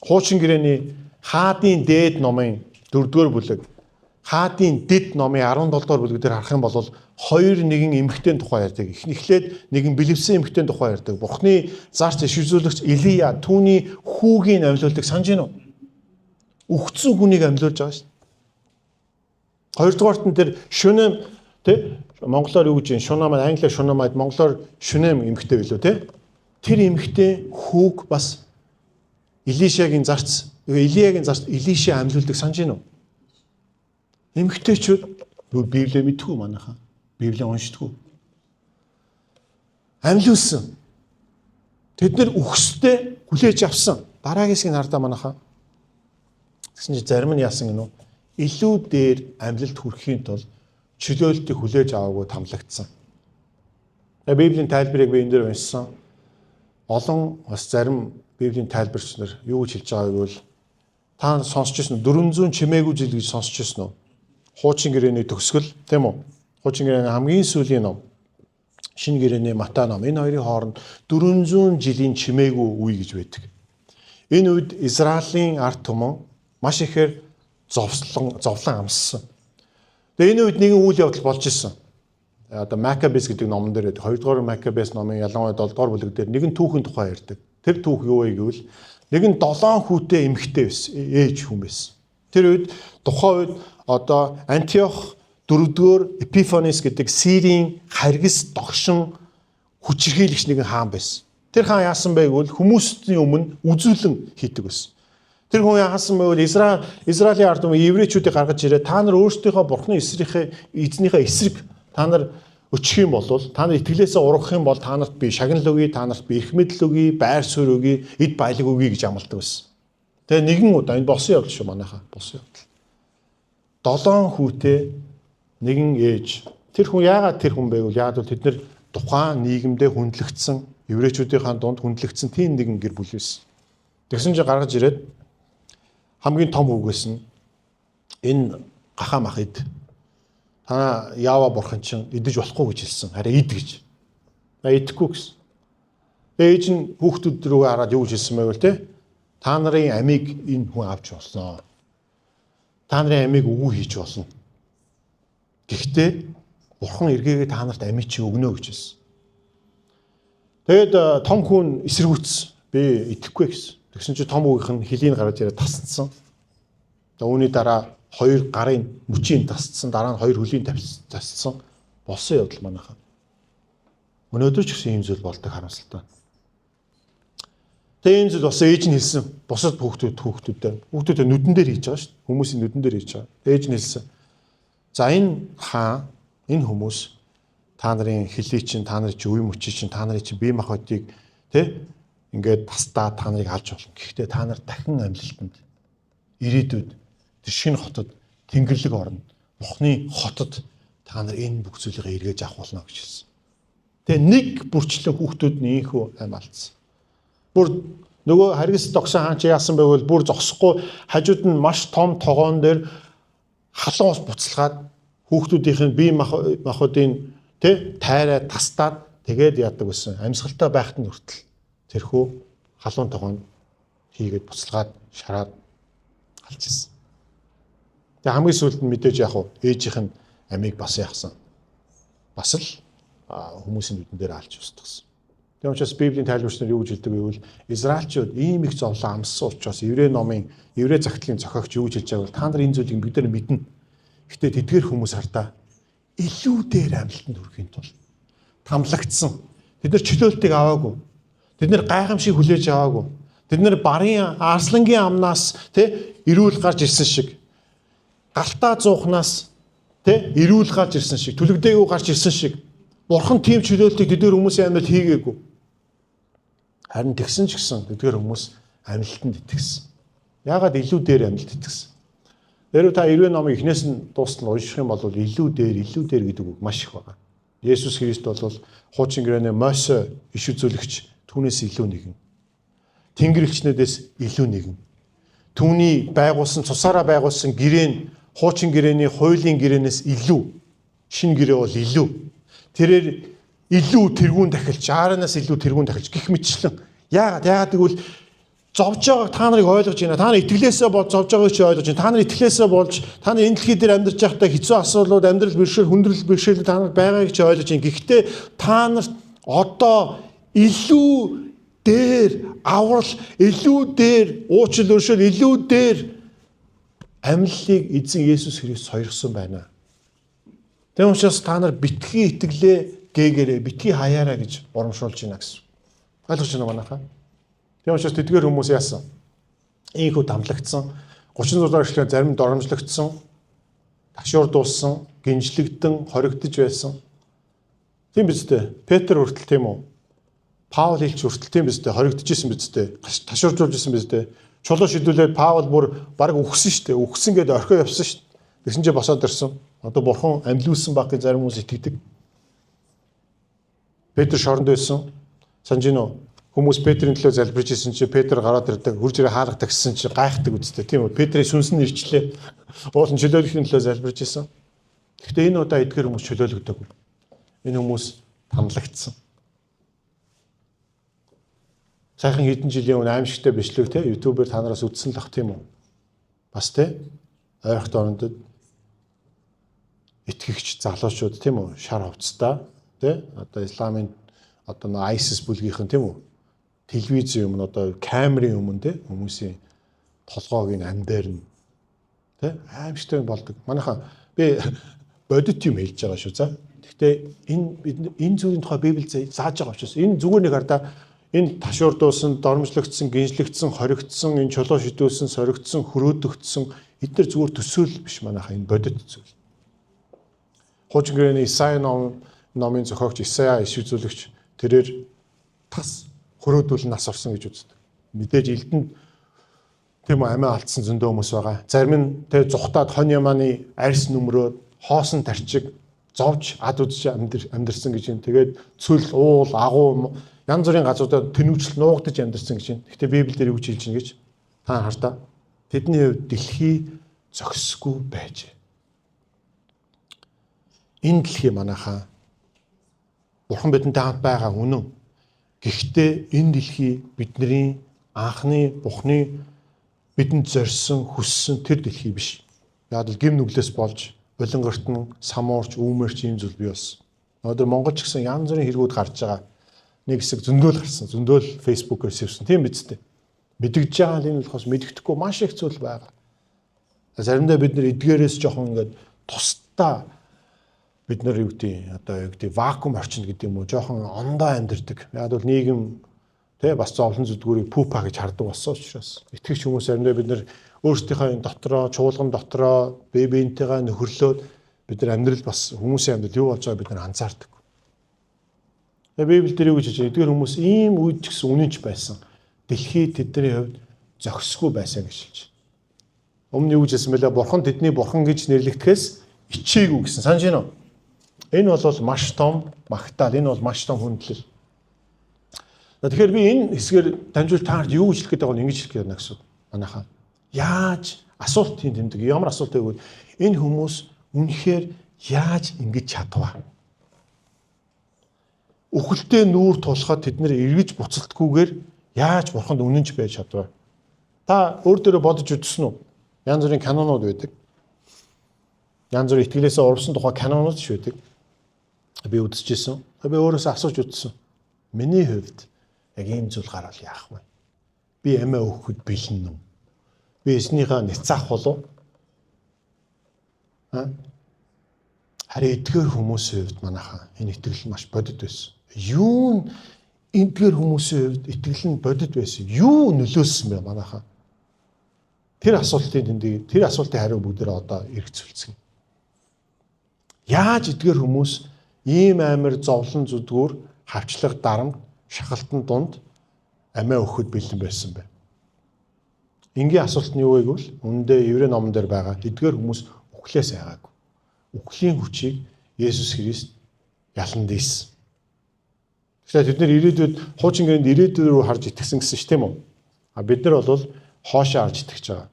Хуучин гэрээний хаадын дээд номын 4-р бүлэг, хаадын дэд номын 17-р бүлэг дээр харах юм бол хоёр нэгэн эмэгтэйн тухай ярьдаг. Эхнийхлээд нэгэн бэлэвсэн эмэгтэйн тухай ярьдаг. Бурхны зарц ишүүлэгч Илия түүний хүүгийн амьлуулдаг санаж гинөө. Үхсэн хүнийг амьлуулж байгаа шүү. Хоёрдугаарт нь тэр шүнэм тэ монголоор юу гэж шунаа маань англиар шунаа маань монголоор шүнэм эмэгтэй билүү тэ. Тэр эмэгтэй хүүг бас Илишагийн зарц, Илиягийн зарц Илиша амьлуулдаг санаж гинөө. Эмэгтэйчүүд Библийг мэдгүй манайхаа. Библийг уншдаггүй. Амьлуулсан. Тэд нар үхсдээ хүлээж авсан. Дараагийн хэсгийг хардаа манайхаа. Тэгсэн чи зарим нь яасан гинөө. Илүү дээр амьлалд хүрэхийн тулд чөлөөлтийг хүлээж аваагүй тамлагдсан. Библийн тайлбарыг би энэ дээр уншсан. Олон бас зарим Библийн тайлбарч нар юу гэж хэлж байгааг бол та сонсч ирсэн 400 чимээгүй жил гэж сонсч ирсэн үү? Хуучин гэрээний төгсгөл тийм үү? Хуучин гэрээний хамгийн сүүлийн ном. Шинэ гэрээний Матай ном. Энэ хоёрын хооронд 400 жилийн чимээгүй үе гэж байдаг. Энэ үед Израилийн ард түмэн маш ихээр зовлон амссан. Тэгээ энэ үед нэгэн үйл явдал болж исэн. Одоо Макабес гэдэг номон дээр 2 дугаар Макабес номын ялангуяа 7 дугаар бүлэг дээр нэгэн түүхийн тухай ярьдаг. Тэр түүх юу вэ гэвэл нэгэн 7 хүүтэй эмэгтэй байсан. Ээж хүн байсан. Тэр үед тухайн үед одоо Антиох 4-р Эпифанес гэдэг Сирийн харгас догшин хүчирхийлэгч нэгэн хаан байсан. Тэр хаан яасан бэ гэвэл хүмүүсийн өмнө үзүүлэн хийдэг байсан. Тэр хүн яасан бэ гэвэл Израилийн ард түмэн еврейчүүдийг гаргаж ирээд та нар өөрсдийнхөө бурхны эзнийхээ эсрэг та нар өчөх юм бол та нар итгэлээсээ ургах юм бол та нарт би шагнал өгье, та нарт би их мэдэл өгье, байр суурь өгье, эд баялаг өгье гэж амладаг байсан. Тэгээ нэгэн удаа энэ босон явдал шүү манайхаа босон явдал. 7 хүүтэй нэгэн ээж. Тэр хүн яагаад тэр хүн бэ гэвэл яагаад тэд нар тухайн нийгэмдээ хүндлэгдсэн, еврейчүүдийн дунд хүндлэгдсэн тийм нэгэн гэр бүл байсан. Тэгсэн чинь гаргаж ирээд хамгийн том үгээс нь энэ гахаа мах ид. Та яава бурхан чинь идэж болохгүй гэж хэлсэн. Харин ид гэж. Идэхгүй гэсэн. Ээж нь хүүхдүүд рүү хараад юу гэж хэлсэн байвал те? Та нарын амийг энэ хүн авч болно. Та нарын амийг үгүй хийж болно. Гэхдээ бурхан эргээгээ та нарт амийг чи өгнө гэж хэлсэн. Тэгэд том хүн эсэргүүцсэн. Би идэхгүй гэсэн. Тэгсэн чинь том үгийнх нь хилийн гараад ирээд тасцсан. Үүний дараа 2 гарын мөчийн тасцсан, дараа нь 2 хөлийн тасцсан. Болсон явдал манайхаа. Өнөөдөр ч гэсэн ийм зүйл болдог харамсалтай. Тэгээ энэ зүйл бас ээж нь хэлсэн. Бусад хүүхдүүдэд нүдэн дээр хийж байгаа шүү дээ. Хүмүүсийн нүдэн дээр хийж байгаа. Ээж нь хэлсэн. За энэ хаан, энэ хүмүүс та нарын хилий чинь, та нарын үе мөчий чинь, та нарын чинь бие махбодыг ингээд тастаа та нарыг алж болно. Гэхдээ та нар дахин амьлалтанд ирээдүйд тэр шинэ хотод Тэнгэрлэг орно. Бухны хотод та нар энэ бүх зүйлийг эргэж авах болно гэж хэлсэн. Тэгээ нэг бүрчлэн хүүхдүүд нь ийхүү амь алдсан. Бүр нөгөө харгас догсон хаан чи яасан бэ гэвэл бүр зогсохгүй хажууд нь маш том тогоон дээр халуун ус буцалгаад хүүхдүүдийн бие махбодын тайраа тастаад тэгээд яадаг гэсэн. Амьсгалтай байхад нь хүртэл тэрхүү халуун тогоон хийгээд буцалгаад шараад алж ирсэн. Тэгээ хамгийн сүүлд нь мэдээж яг ээжийнх нь амийг бас яахсан. Бас л хүмүүсийн нүдэн дээр алж устгасан. Тэгээ учраас Библийн тайлбарч нар юу гэж хэлдэг вэ гэвэл Израильчууд ийм их зовлон амссан учраас еврей загтлын зохиогч юу гэж хэлж байгаа бол та нар энэ зүйлийг бид нар мэднэ. Гэхдээ тэдгээр хүмүүс хардаа илүү дээр амлалтанд хүрэхийн тулд тамлагдсан. Тэд нар чөлөөлтийг аваагүй. Тэд нар гайхамшиг хүлээж аваагүй. Тэд нар барын арслангийн амнаас эрүүл гарч ирсэн шиг галтаа зуухнаас эрүүл гарч ирсэн шиг түлэгдээгүй гарч ирсэн шиг бурхан тийм чөлөөлтийг тэдгээр хүмүүсийн амьдралд хийгээгүй. Харин тэгсэн ч гэсэн тэдгээр хүмүүс амьлалтанд итгэсэн. Яагаад илүү дээр амьлалт итгэсэн? Тэрөө та 90 номын эхнээс нь дуустал унших юм бол илүү дээр гэдэг үг маш их байна. Есүс Христ бол хуучин гэрээний Мосе иш үзүүлэгч түүнээс илүү нэгэн. Тэнгэрлэгчнүүдээс илүү нэгэн. Түүний байгуулсан цусаараа байгуулсан гэрээ нь хуучин гэрээний хуулийн гэрээнээс илүү. Шинэ гэрээ бол илүү. Тэрээр илүү тэргүүн дахилж, аараас илүү тэргүүн дахилж гих мэтчлэн. Яагаад гэвэл зовж байгааг та нарыг ойлгож байна. Та нар итгэлээсээ болж зовж байгааг чи ойлгож байна. Та нар итгэлээсээ болж та нар энэ дэлхий дээр амьдарч байхдаа хэцүү асуудлууд, амьдрал бэрхшээл, хүндрэл бэрхшээл та нар байгааг чи ойлгож байна. Гэхдээ та нарт одоо илүү дээр аврал, илүү дээр уучлал өршөөл, илүү дээр амьллыг эзэн Есүс Христ сойрсон байна. Тэгм учраас та нар битгий итгэлээ гээгээрээ, битгий хаяараа гэж урамшуулж байна гэсэн. Ойлгож байна уу манайхаа? Тэгм учраас тэдгээр хүмүүс яасан? Ийхүү дамлагдсан, 36 дугаар эшлэгээр зарим доромжлогдсон, ташуур дууссан, гинжлэгдэн, хоригдож байсан. Тийм биз дээ. Петр хүртэл тийм үү? Паул хэлч хүртэл тийм биз дээ. Хоригдож исэн биз дээ. Ташууржуулж исэн биз дээ. Чулуу шидүүлээд Паул бүр баг үхсэн шүү дээ. Үхсэн гэдээ орхио явсан шүү дээ. Тэгсэн чинь босоод ирсэн. Одоо бурхан амьлуулсан баг гэж зарим хүмүүс итгэдэг. Петр шоронд байсан. Санжин уу? Хүмүүс Петрийн төлөө залбирч ирсэн чинь Петр гараад ирдэг, хурж ирээ хаалгадаг гэсэн чинь гайхдаг үстэй тийм үү? Петрийн сүнс нь ирчлээ. Уулын чөлөөлөхийн төлөө залбирч ирсэн. Гэхдээ энэ удаа эдгээр хүмүүс чөлөөлөгдөг. Энэ хүмүүс танлагдсан. Сайхан хэдэн жилийн өмнө аимшигтай бичлэг те YouTube-ээр та нараас үзсэн л ах тийм үү? Бас те ойрхон дорнод итгэгч залуучууд тийм үү? Шар хувцастай те одоо исламын одоо нэг ISIS бүлгийнхэн тийм үү? Телевизийн өмнө одоо камерын өмнө те хүмүүсийн толгойг ин амдаар нь те аимшигтай болдог. Манайхан би бодит юм хэлж байгаа шүү за. Гэхдээ энэ зүйлийн тухай Библи зааж байгаа учраас энэ зүгээр нэг хардаа энэ ташуурдуулсан, дормжлогдсон, гинжлэгдсэн, хоригдсон, энэ чулуу шидүүлсэн, соригдсон, хөрөөдөгдсөн эдгээр зүгээр төсөөлөл биш манайха энэ бодит зүйл. Хуучин гэрээний Исаи номын зохиогч Исая иш үзүүлэгч тэрээр тас хөрөөдүүл нас орсон гэж үздэг. Мэдээж элдэнд тийм үү амиа алдсан зөндөө хүмүүс байгаа. Зарим нь тэ зүхтаад хон ямааны арьс нүмрөөд хоосон тарчиг зовж ад үзэж амьдэрсэн гэж юм. Тэгээд цөл, уул, агуу янз бүрийн газруудад тэнүүжл нуугдаж амьдэрсэн гэж юм. Гэхдээ Библиэлд юу гэж хэлж байна гэж та хардаа. Тэдний хувьд дэлхий зогсгүй байжээ. Энэ дэлхий манайхаа Бурхан бидэнтэй хамт байгаа үнэн. Гэхдээ энэ дэлхий бидний анхны Бурханы бидэнд зорьсон, хүссэн тэр дэлхий биш. Яг л гим нүглээс болж булангартн, самуурч, үүмэрч ийм зүйл бий болсон. Өнөөдөр Монголч гэсэн янз бүрийн хэрэгүүд гарч байгаа. Нэг хэсэг зөндөөл гарсан, зөндөөл фэйсбүүкээр сэвсэн. Тийм биз дээ. Мэдгэж байгаа л энэ болохоос мэдгэдэхгүй маш их зүйл байгаа. Заримдаа бид нэр эдгээрээс жоохон ингээд тусдаа бид нар юу гэдэг одоо юу гэдэг вакуум орчинд гэдэг юм уу жоохон ондоо амьдэрдэг. Яг бол нийгэм тэ бас зовлон зүдгүүрийг пупа гэж хардаг болсон учраас итгэгч хүмүүс заримдаа бид нар өөрсдийнхөө энэ дотроо чуулган дотроо бие биентэйгээ нөхөрлөөд бид нар амьдрал бас хүмүүсийн амьдрал юу болж байгааг бид нар анзаардаг. Тэгээ Библиэлд юу гэж хэлж байгаа эдгээр хүмүүс ийм үед ч гэсэн үнэнч байсан. Дэлхий тэдний хувьд зогсгүй байсан гэж хэлж. Өмнө юу гэж хэлсэн бэлээ бурхан тэдний бурхан гэж нэрлэгдэхээс ичээгүй гэсэн санаж байна уу? Энэ бол маш том магтаал, энэ бол маш том хүндлэл. Тэгэхээр би энэ хэсгээр дамжуул таард юу гэж хэлэх гээд байгааг нь ингэж хэлэх гээд байна гэсэн. Манайхаа яаж асуулт тийм тэмдэг ямар асуулт байвал энэ хүмүүс үнэхээр яаж ингэж чадваа? Үхэлтэй нүүр тулахад тэд нэр эргэж буцалтгүйгээр яаж бурханд үнэнч байж чадваа? Та өөр дөрөө бодож үзсэн үү? Янз бүрийн канонууд байдаг. Янз бүрийн итгэлээсээ урвсан тухай канонууд ч байдаг. Би үзчихсэн. Би өөрөөсөө асууж үзсэн. Миний хувьд яг ийм зүйл гарвал яах вэ? Би амиа өгөхөд бэлэн үү? Би эзнийхээ няцаах болов? Харин эдгээр хүмүүсийн хувьд манайхаа энэ итгэл маш бодит байсан. Юу нь эдгээр хүмүүсийн хувьд итгэл нь бодит байсан? Юу нөлөөсөн бэ манайхаа? Тэр асуултын хариу бүгдээрээ одоо эргэцүүлцгээе. Яаж эдгээр хүмүүс ийм амар зовлон зүдгүүр хавчлаг дарамт шахалтан дунд амиа өгөхөд бэлэн байсан бэ? Энгийн асуулт нь юу вэ гэвэл үүндээ Еврей номон дээр байгаа эдгээр хүмүүс үхлээс айгаагүй. Үхлийн хүчийг Есүс Христ ялан дийсэн. Тэгэхээр бид нэр ирээдүйд хуучин гэрээнд ирээдүйд рүү харж итгэсэн гэсэн ш тийм үү? Бид нар бол хоошоо харж итгэж байгаа.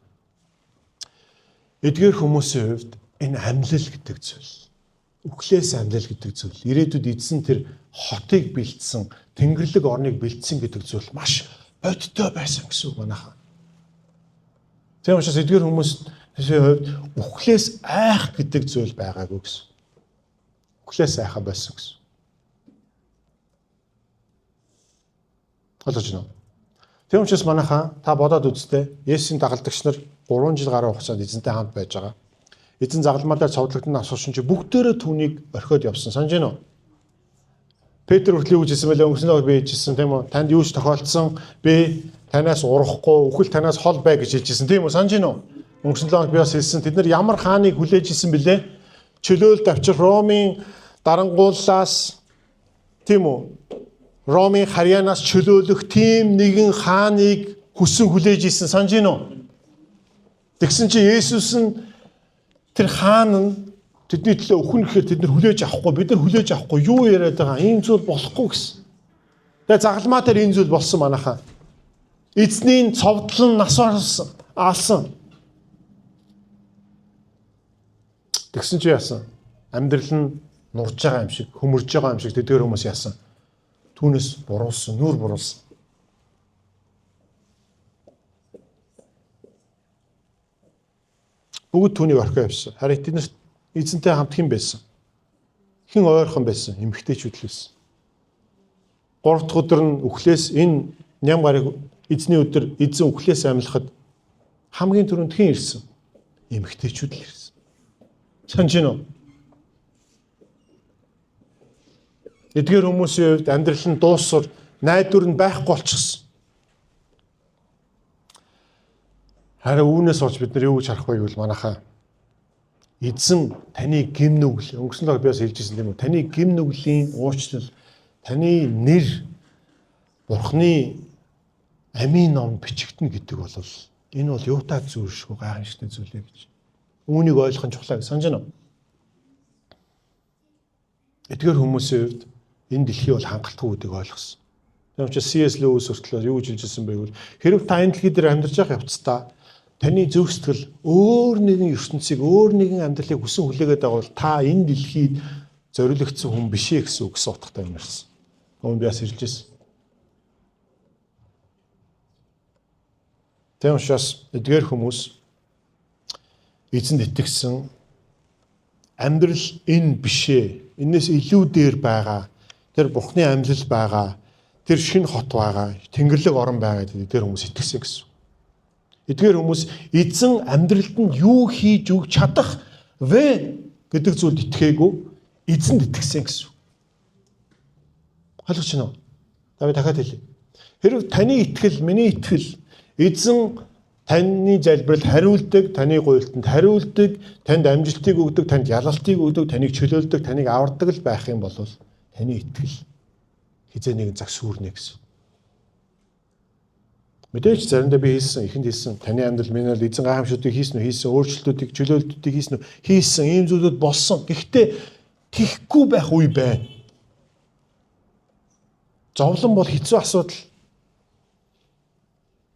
Эдгээр хүмүүсийн хувьд энэ амьлал гэдэг зүйл, үхлээс амьлал гэдэг зүйл, ирээдүйд эзэн тэр хотыг бэлдсэн, Тэнгэрлэг орныг бэлдсэн гэдэг зүйл маш бодиттой байсан гэсэн үг манайхаа. Тийм учраас эдгээр хүмүүсийн хувьд үхлээс айх гэдэг зүйл байгаагүй гэсэн. Үхлээс айхаа байсан гэсэн. Ойлгож байна уу? Тийм учраас манайхаа та бодоод үзтээ Есүсийн дагалдагч нар 3 жил гаруй хугацаанд эзэнтэй хамт байж байгаа. Эзэн загалмайлаар цовдлогдсон асуусан чи бүгдээрээ түүнийг орхиод явсан. Санаж байна уу? Петр хүртэл юу гэж хэлсэн бэлээ өнгөрсөн би хэлжсэн тийм үү? Танд юу ч тохиолдсон би танаас урахгүй, үхэл танаас хол бай гэж хэлжсэн тийм үү? Санаж байна уу? Өнгөрсөн би бас хэлсэн тэд нар ямар хааныг хүлээж исэн бэлээ? Чөлөөлт авчир Ромын дарангууллаас тийм үү? Ромын харьяанаас чөлөөлөх тийм нэгэн хааныг хүсэн хүлээж исэн санаж байна уу? Тэгсэн чи Есүс нь тэр хаан нь тэдний төлөө өхөн гэхээр тэд нар хүлээж авахгүй бид нар хүлээж авахгүй юу яриад байгаа ийм зүйл болохгүй гэсэн. Тэгээ загалмаа дээр энэ зүйл болсон манайхаа. Эзний цовдлон нас алсан. Тэгсэн чи яасан? Амьдрал нь нурж байгаа юм шиг, хөмөрж байгаа юм шиг тэдгээр хүмүүс яасан? Түүнээс буруулсан, нүур буруулсан. Бүгд түүнийг орхио явсан. Харин тэднэрт эзэнтэй хамт хэн байсан? Хэн ойрхон байсан? Эмэгтэйчүүд л байсан. 3 дахь өдөр нь үхлээс энэ ням гарыг эзний өдөр эзэн үхлээс амьлахад хамгийн түрүүнд хэн ирсэн? Эмэгтэйчүүд л ирсэн. Санаж гинөө. Эдгээр хүмүүсийн хувьд амьдрал нь дуусар, найдвар нь байхгүй болчихсон. Харин үүнээс олж бид нар юу гэж харах вэ гэвэл манайхаа эзэн таны гим нүгэл өнгөрсөн лог биас хэлжсэн тийм үү? Таны гим нүглийн уучлал, таны нэр Бурхны амийн ном бичигдэнэ гэдэг бол энэ бол юутай зүйлшгүй гайхамшигтай зүйл ээ гэж. Үүнийг ойлгох нь чухал гэж санаж байна. Эдгээр хүмүүсийн хувьд энэ дэлхий бол хангалтгүй гэдгийг ойлгосон. Тийм учраас C.S. Lewis хүртэл юу гэж хэлжсэн бэ гэвэл хэрв та энэ дэлхий дээр амьдарч байгаа явцдаа таны зөв сэтгэл өөр нэгэн ертөнцийг, өөр нэгэн амьдралыг хүсэн хүлээгээд байгаа бол та энэ дэлхийд зориулагдсан хүн биш ээ гэсэн үгс утгатай юм ярьсан. Өмнө би бас хэлжсэн. Тийм учраас эдгээр хүмүүс эзэнд итгэсэн амьдрал энэ биш ээ. Энээс илүү дээр байгаа. Тэр Бурхны амьлал байгаа. Тэр шинэ хот байгаа. Тэнгэрлэг орон байгаа гэдэг эдгээр хүмүүс итгэсэн гэсэн. Эдгээр хүмүүс эзэн амьдралд нь юу хийж өгч чадах вэ гэдэг зүйлд итгээгүй эзэнд итгэсэн гэсэн. Ойлгож байна уу? Давай дахиад хэлье. Хэрвээ таны итгэл, миний итгэл эзэн таны залбиралд хариулдаг, таны гуйлтанд хариулдаг, танд амжилтыг өгдөг, танд ялалтыг өгдөг, таныг чөлөөлдөг, таныг авардаг л байх юм бол таны итгэл хизээ нэгэн цаг сүрнэ гэсэн. Мэдээж заримдаа би хийсэн, ихэнд хийсэн. Таны амьдрал минь л эзэн гайхамшигтыг хийсэн үү? Хийсэн. Өөрчлөлтүүдийг, чөлөөлтүүдийг хийсэн үү? Хийсэн. Ийм зүйлүүд болсон. Гэхдээ тийхгүй байх үе байна. Зовлон бол хэцүү асуудал.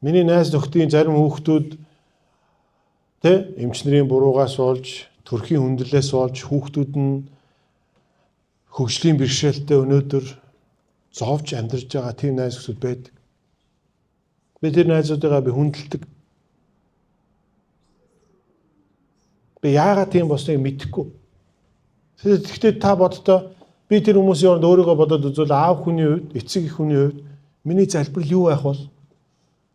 Миний найз нөхдийн зарим хүүхдүүд эмчнэрийн буруугаас болж, төрхийн хүндрэлээс болж хүүхдүүд нь хөгжлийн бэрхшээлтэй өнөөдөр зовж амьдарч байгаа тийм найз нөхдөд байдаг. Би тэр найзуудыгаа би хүндэлдэг. Би яагаад тийм болсныг мэдэхгүй. Тэгэхдээ та боддоо би тэр хүмүүсийн оронд өөрийгөө бодоод үзвэл аав хүний хувьд, эцэг их хүний хувьд миний залбирал юу байх бол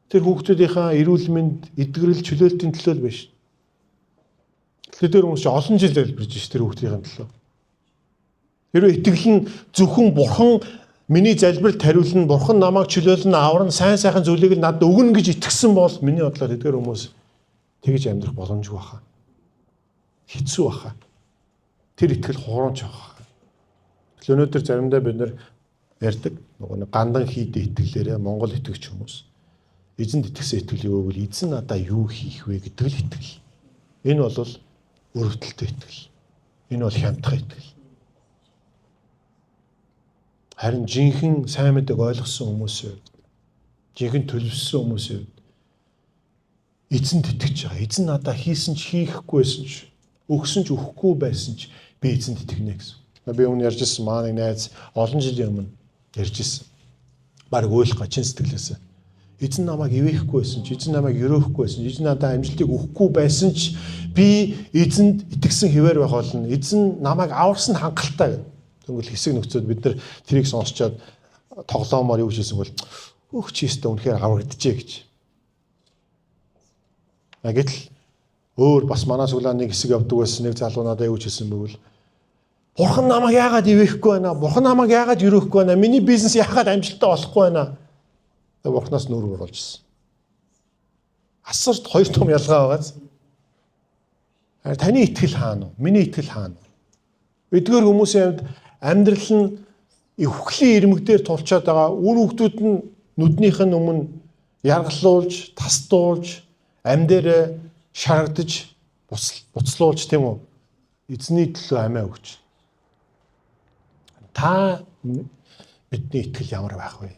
тэр хүүхдүүдийнхээ эрүүл мэнд, эдгэрэл, чөлөөлтийн төлөө л биш. Тэр хүмүүс чинь олон жил залбирж ш тэр хүүхдийн төлөө. Хэрвээ итгэл нь зөвхөн Бурхан миний залбиралд хариулна, Бурхан намайг чөлөөлнө, аварна, сайн сайхан зүйлийг л надад өгнө гэж итгэсэн бол миний бодлоор эдгээр хүмүүс тэгж амьдрах боломжгүй баха. Хэцүү баха. Тэр итгэл хуурамч баха. Тэгэл өнөөдөр заримдаа бид нар ярьдаг нөгөө гандан хийдэ итгэлээрээ Монгол итгэгч хүмүүс эзэнд итгэсэн итгэл юу гэвэл эзэн надаа юу хийх вэ гэдэг л итгэл. Энэ бол өрөвдөлтөй итгэл. Энэ бол хямдхан итгэл. Харин жинхэнэ сайн мэдээг ойлгосон хүмүүсийн хувьд, жинхэнэ төлөвлөсөн хүмүүсийн хувьд эзэнд итгэж байгаа. Эзэн надаа хийсэн ч хийхгүйсэн ч, өгсөн ч өгөхгүй байсан ч би эзэнд итгэнэ гэсэн. Би өмнө ярьж ирсэн маань найз олон жилийн өмнө ярьж ирсэн. Бараг ойлгох чин сэтгэлээсээ. Эзэн намайг ивэхгүй байсан ч, эзэн намайг өрөөхгүй байсан ч, эзэн надад амжилтыг өгөхгүй байсан ч би эзэнд итгэсэн хэвээр байх болно. Эзэн намайг аварсан хангалттай гэдэг. Тэгвэл хэсэг нөхцөд бид нар тэрийг сонсчоод тоглоомоор юу хийсэн бол чи өстө үнэхээр аврагджээ гэж. Гэтэл өөр бас манай суглааны нэг хэсэг явдаг байсан нэг залуу надад юу хийсэн бэвэл Бурхан намайг яагаад ивэхгүй байна? Бурхан намайг яагаад өрөөхгүй байна? Миний бизнес яагаад амжилттай болохгүй байна? Бурханаас нүрэг оруулж ирсэн. Асарт хоёр том ялгаа байгааз. Таны итгэл хаана вэ? Миний итгэл хаана вэ? Эдгээр хүмүүсийн хувьд амьдрал нь өвхлийн ирмэг дээр тулчаад байгаа. Үр хүүхдүүд нь нүднийх нь өмнө яргалуулж, тасдуулж, ам дээр шарагдаж, буцлуулж тийм үү? Эзний төлөө амиа өгч. Та бидний итгэл ямар байх вэ?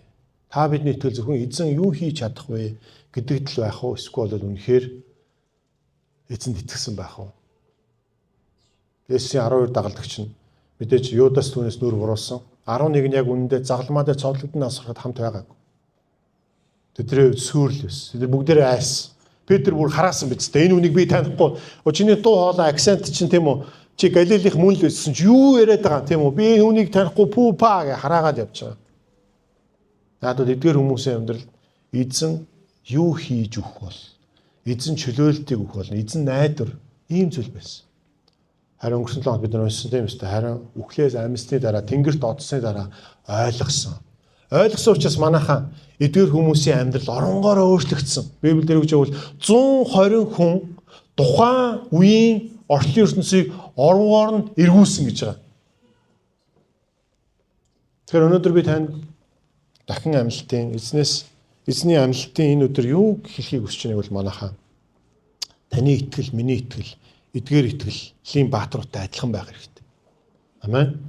Та бидний итгэл зөвхөн эзэн юу хийж чадах вэ гэдэгт л байх уу? Эсвэл үнэхээр эзэнд итгэсэн байх уу? Есүсийн 12 дагалдагч нь мэдээж Юдас түүнээс нүр буруулсан. 11 нь яг үнэндээ загалмаа дээр цовдлогдсон насрахад хамт байгаагүй. Тэдний сүрл байсан. Тэд бүгдээрээ айсан. Петр бүр хараасан биз дээ. Энэ үнийг би танихгүй. Чиний дуу хоолой акцент чинь тийм үү? Чи Галилех мөн л байсан чи юу яриад байгаа тийм үү? Би энэ үнийг танихгүй пупа гэж хараагаад явж байгаа. Наадад эдгээр хүмүүсийн амьдрал эзэн юу хийж өгөх бол эзэн чөлөөлтийг өгөх бол эзэн найдвар ийм зүйл байсан. Харин өнгөрсөн 7 хоног бид нар уншсан тийм үстэй. Харин үхлээс амьсны дараа тэнгэрт одсны дараа ойлгосон. Ойлгосон учраас манайхаа эдгээр хүмүүсийн амьдрал оронгоороо өөрчлөгдсөн. Библиэр гэж бол 120 хүн тухайн үеийн орчлын ертөнцийг оронгоор нь эргүүлсэн гэж байгаа. Тэгэхээр өнөөдөр би танд дахин амьлалтын эзний амьлалтын энэ өдөр юу хэлхийг хүсэж байгааг бол манайхаа таны итгэл, миний итгэл, эдгээр итгэлийн бааtruутай адилхан байх хэрэгтэй. Амен.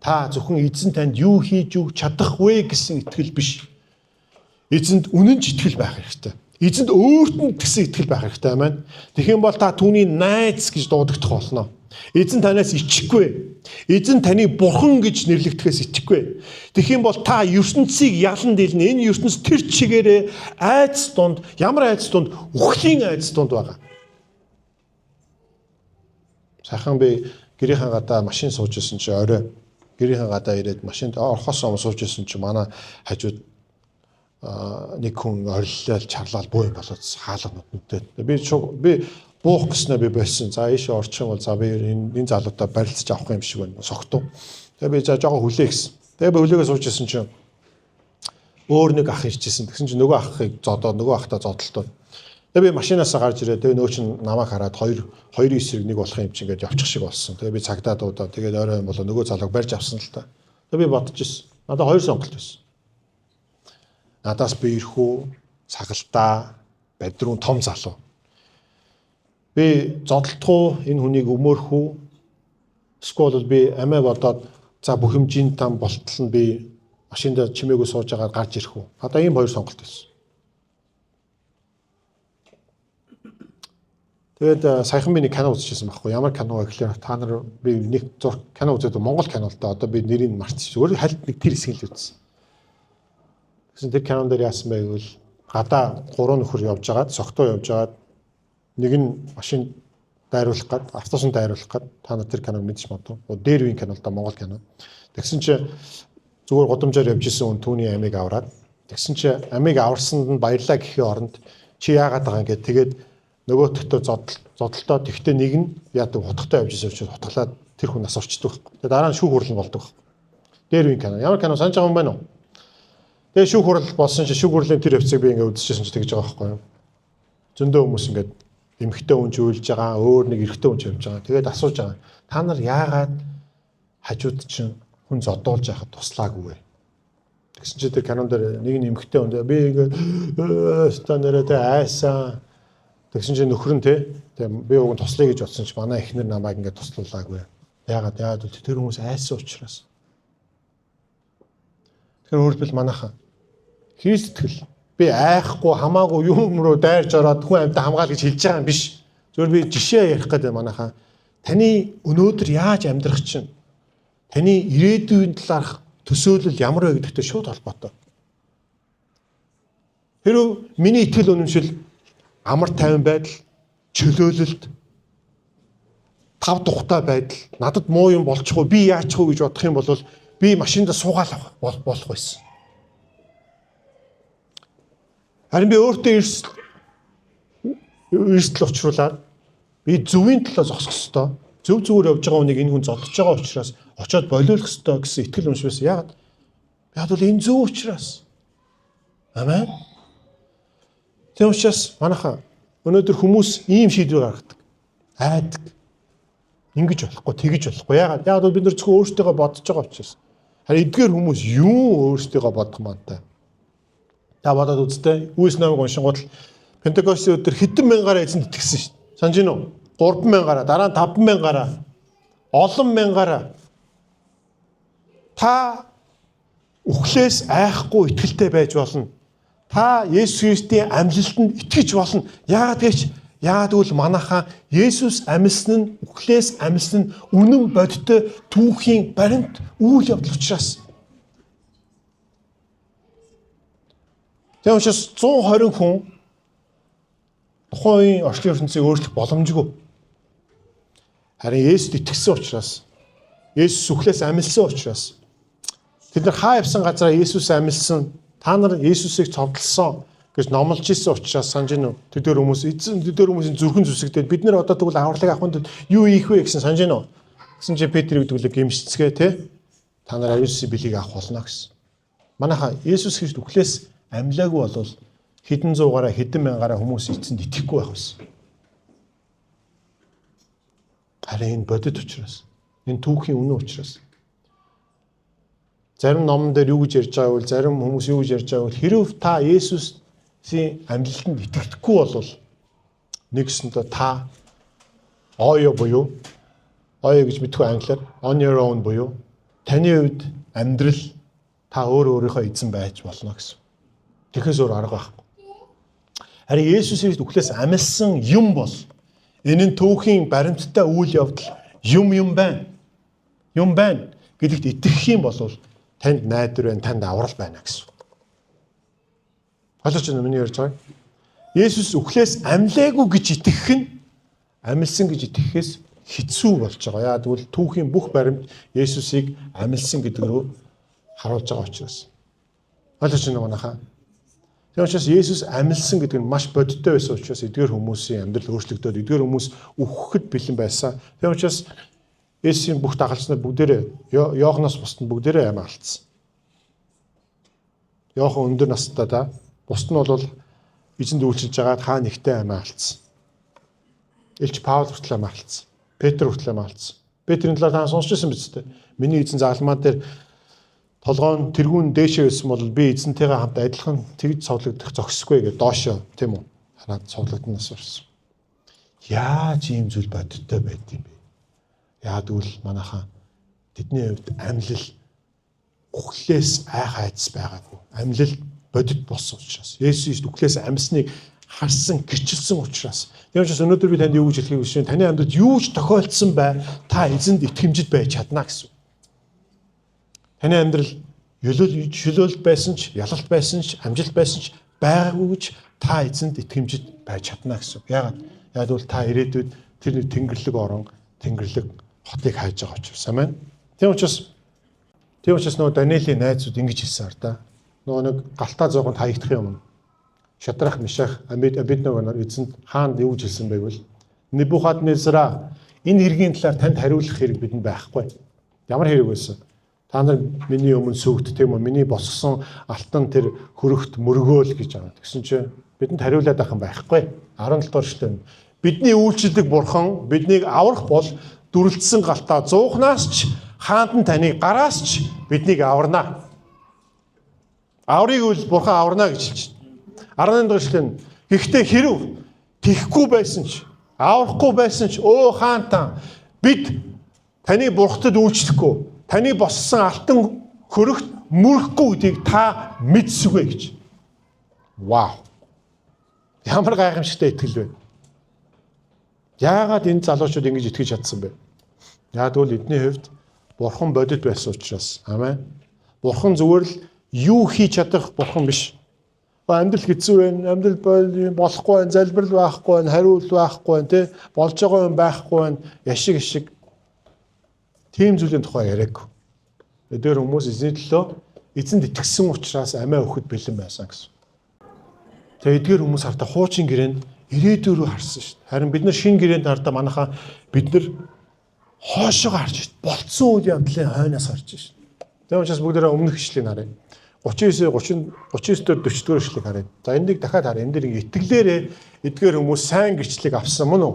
Та зөвхөн эзэн танд юу хийж өгч чадах вэ гэсэн итгэл биш. Эзэнд үнэн ч итгэл байх хэрэгтэй. Эзэнд өөрт нь гэсэн итгэл байх хэрэгтэй. Амен. Тэгэх юм бол та түүний найз гэж дуудагдах болно. Эзэн танаас ичихгүй. Эзэн таны бурхан гэж нэрлэгдэхээс ичихгүй. Тэгэх юм бол та ертөнцийг ялан дийлнэ. Энэ ертөнц тэр чигээрээ айдас донд, ямар айдас донд? Үхлийн айдас донд байгаа. Сайхан би гэрийнхэн гадаа машин сууж исэн чи орой гэрийнхэн гадаа ирээд машинд орхосоо сууж исэн чи манай хажууд нэг хүн ориллол чарлал буу юм болоод хаалга нүдтэй. Би буух гэснээр би болсон. За ийшээ орчих юм бол за би энэ залуудаа барилцаж авах юм шиг байна. Согтуу. Тэгээ би за жоохон хүлээ гэсэн. Тэгээ би хүлээгээ сууж исэн чи өөр нэг ах иржсэн. Тэгсэн чи нөгөө ахыг зодоод нөгөө ахтаа зодолтой. Тэгээ би машинаасаа гарч ирээд тэгээ нөө чин намайг хараад хоёр эсрэг нэг болох юм чи ингээд явчих шиг болсон. Тэгээ би цагдаа дуудаад тэгээд орой болоо нөгөө залууг барьж авсан л та. Тэгээ би бодож ирсэн. Надад хоёр сонголт байсан. Надаас би ирхүү, цагалтаа, бадрун том залуу. Би зодолтхуу энэ хүнийг өмөөрөх үү? Эсвэл би амиа бодоод за бүх хэмжээний там болтол нь би машиндаа чимээгүй сууж байгаа гарч ирэх үү? Одоо ийм хоёр сонголт байсан. Тэгээд саяхан би нэг кино үзчихсэн байхгүй. Ямар кино вэ гэхээр та нар би нэг зураг кино үзээд Монгол кино л да. Одоо би нэрийг мартчихсан. Өөр хальт нэг тэр хэсгийг л үзсэн. Тэгсэн тэр кинон дээр яасан бэ гэвэл гадаа 3 нөхөр явж байгаад согтуу явж байгаад нэг нь машин дайруулах гээд автобусанд дайруулах гээд та нар тэр киног мэдчих магадгүй. Дээр үеийн кино л да Монгол кино. Тэгсэн чи зүгээр гудамжаар явж исэн хүн түүний амийг аваад тэгсэн чи амийг аварсанд нь баярлаа гэхийн оронд чи яагаад байгаа юм гээд тэгээд нөгөөтгтөө зодолтоо тэгтээ нэг нь яадаг хутгатай явж ирсэн учраас хутгалаад тэр хүн нас орчдөг байхгүй. Тэгээ дараа нь шүүх хурал болдог байхгүй. Дээр үеийн кино. Ямар кино санаж байгаа юм байна уу? Тэгээ шүүх хурал болсон чи шүүх хурлын тэр хэвцэг би ингээд үзчихсэн чи тэгж байгаа байхгүй юу? Зөндөө хүмүүс ингээд эмхтэй хүн жүүлж байгаа, өөр нэг эрэгтэй хүн явж байгаа. Тэгээд асууж байгаа. Та нар яагаад хажууд чинь хүн зодуулж байхад туслаагүй вэ? Тэгсэн чи тэр кинон дээр нэг нь эмхтэй хүн би ингээд стандараа айсан. Тэгсэн чинь нөхөр нь те би уг нь туслая гэж бодсон чи манай эхнэр намайг ингээд туслуулаагүй. Яагаад тэр хүмүүс айсан учраас. Тэгэхээр өөрөлдвөл манайхаа Христ итгэл би айхгүй хамаагүй юм руу дайрж ороод хүн амьтаа хамгаал гэж хэлж байгаа юм биш. Зөвхөн би жишээ ярих гэдэг манайхаа таны өнөөдөр яаж амьдрах чинь таны ирээдүйн талаарх төсөөлөл ямар вэ гэдэгтэй шууд холбоотой. Хэрвээ миний итгэл үнэмшил амар тайван байдал, чөлөөлөлт, тав тухтай байдал, надад муу юм болчихгүй, би яачихгүй гэж бодох юм бол би машиндаа суугаал болох байсан. Харин би өөртөө эрсдэл учруулад би зөвийн талаа зогсох ёстой. Зөв зүгээр явж байгаа хүнийг энэ хүн зодож байгаа учраас очиод болиулах ёстой гэсэн итгэл үнэмшээс яагаад? Яг бол энэ зөв учраас. Амен. Тийм учраас манайхаа өнөөдөр хүмүүс ийм шийдвэр гаргадаг. Айдаг. Ингэж болохгүй, тэгэж болохгүй. Яагаад? Яг бол бид нар зөвхөн өөрсдөө бодож байгаа учраас. Харин эдгээр хүмүүс юу өөрсдөө бодох мантай. Та бодоод үзтээ. Үс намайг уншингууд Пентекостийн өдөр хэдэн мянгаараа эзэнд итгэсэн шүү дээ. Санаж гин үү? 3,000-аараа, дараа нь 5,000-аараа, олон мянгаараа. Та үхлээс айхгүй итгэлтэй байж болно. Та Есүс Христийн амьлалтанд итгэж болно. Яагаад гэвэл манайхаа Есүс амьсан нь үхлээс амьсан нь үнэн бодиттой түүхийн баримт үйл явдал учраас. Тэгвэл 120 хүн тухайн орчлын ертөнцийг өөрчлөх боломжгүй. Харин Есүст итгэсэн учраас, Есүс үхлээс амьсан учраас тэд нар хаа явсан газараа Есүс амьсан, та нар Есүсийг цовдлсон гэж номлож ирсэн учраас санаж байна уу? Тэдгээр хүмүүсийн зүрхэн зүсэгдээд бид нар одоо тэгвэл авралыг авахын тулд юу хийх вэ гэсэн санаж байна уу? Гэсэн чи Петр гэдэг гэмшицгээ те та нар Есүсийн бэлгийг авах болно гэсэн. Манайха Есүс Христ үхлээс амьлаагүй болвол хэдэн зуугаараа хэдэн мянгаараа хүмүүс эцэнд итгэхгүй байх байсан. Харин энэ бодит учраас, энэ түүхийн үнэн учраас. Зарим номон дээр юу гэж ярьж байгаа вэ? Зарим хүмүүс юу гэж ярьж байгаа вэ? Хэрв та Есүсийн амьдлалтанд итгэхгүй болвол нэгсэндээ та оё буюу оё гэж мэдгүй англиар on your own буюу таны хувьд амьдрал та өөрийнхөө эзэн байж болно гэсэн. Тэгэхээс өөр арга байхгүй. Харин Есүс Христ үхлээс амьсан юм бол энэ нь түүхийн баримттай үйл явдал юм байна. Юм байна гэдэгт итгэх юм бол танд найдвар байна, танд аврал байна гэсэн. Ойлгож байна уу миний ярьж байгаа? Есүс үхлээс амьлаагүй гэж итгэх нь амьлсан гэж итгэхээс хэцүү болж байгаа. Яа тэгвэл түүхийн бүх баримт Есүсийг амьлсан гэдэг рүү харуулж байгаа учраас. Ойлгож байна уу манайхаа? Тийм учраас Есүс амьлсан гэдэг нь маш бодиттой байсан учраас эдгээр хүмүүсийн амьдрал өөрчлөгдөд эдгээр хүмүүс үхэхэд бэлэн байсан. Тийм учраас Есүсийн бүх дагалчнаар бүгдээрээ Иоханоос бусд нь бүгдээрээ амиа алдсан. Иохан өндөр настай да. Бусд нь бол эзэнд үйлчилж байгаа хаа нэгтэй амиа алдсан. Илч Паул хүртэл амиа алдсан. Петр хүртэл амиа алдсан. Петрийн талаар та сонсч байсан биз дээ. Миний эзэн загалмаа дээр толгойн тэргүүн дээшээ байсан бол би эзэнтэйгээ хамт адилхан тэгж цовлогдох зохисгүй гэж доошоо тийм үү хараад цовлогдноос орсон. Яаж ийм зүйл бодиттой байд юм бэ? Яагад үл манайхаа тэдний хувьд амьлал үхлээс айц байгаагүй. Амьлал бодит болсон учраас. Есүс үхлээс амьсныг харсан, гэрчилсэн учраас. Тийм учраас өнөөдөр би танд юу гэж хэлхийг хүсэж байна? Таны амьдралд юу ч тохиолдсон бай, та эзэнд итгэмжид байж чадна гэсэн. Таны амьдрал шөлөөлт байсан ч, ялалт байсан ч, амжилт байсан ч байгаагүй гэж та эзэнд итгэмжид байж чадна гэсэн. Яагаад бол та ирээдүйд тэр тэнгэрлэг орон, тэнгэрлэг хотыг хайж байгаа учраас. Амен. Тийм учраас нөгөө Даниэлийн найзууд ингэж хэлсэн ар да. Нөгөө нэг галтаа зоогонд хаягдахын өмнө Шадрах, Мишах, Абедnego нар эзэнд хаанд юу гэж хэлсэн байвал Небухаднецараа энэ хэргийн талаар танд хариулах хэрэг бидэнд байхгүй. Ямар хэрэг байсан? Та нар миний өмнө сүгд тийм үү? Миний босгосон алтан тэр хөрөгт мөргөөл гэж байгаа. Тэгсэн чинь бидэнд хариулаад байх юм байхгүй. 17 дугаар эшлэл. Бидний үйлчлдэг бурхан биднийг аврах бол дүрлэлсэн галтаа зуухнаас ч хаанд нь таныг гараас ч биднийг аварна. Аврыг үл бурхан аварна гэж хэлж байна. 18 дугаар эшлэл. Гэхдээ хэрв тихгүй байсан ч аврахгүй байсан ч өө хаантаа бид таны бурхтад үйлчлэхгүй таны боссон алтан хөрөгт мөрөхгүй гэдгийг та мэдсүгэ гэж. Вау. Ямар гайхамшигтай итгэл вэ? Яагаад энэ залуучууд ингэж итгэж чадсан бэ? Яагаад гэвэл эдний хувьд бурхан бодит байсан учраас. Амен. Бурхан зүгээр л юу хийж чадах бурхан биш. Амьдрал хэцүү байна, амьдрал болохгүй байна, залбирал байхгүй байна, хариулт байхгүй байна, тэ болж байгаа юм байхгүй байна, яшиг. Тийм зүйлийн тухай яриаг. Эдгээр хүмүүс эзний төлөө эзэнд итгэсэн учраас амиа өгөхөд бэлэн байсан гэсэн. Тэгээ эдгээр хүмүүс хартаа хуучин гэрээнд ирээдүй рүү харсан шүү дээ. Харин бид нар шинэ гэрээнд хартаа манайхаа бид нар хоошоо харж шүү дээ. Болцсон үйл явдлын хойноос харж шүү дээ. Тэгээ учраас бүгдээрээ өмнөх ишлэгийг харъя. 39-ээр 40-р ишлэгийг харъя. За энийг дахиад харъя. Энэ дэр итгэлээрээ эдгээр хүмүүс сайн гэрчлэг авсан мөн үү?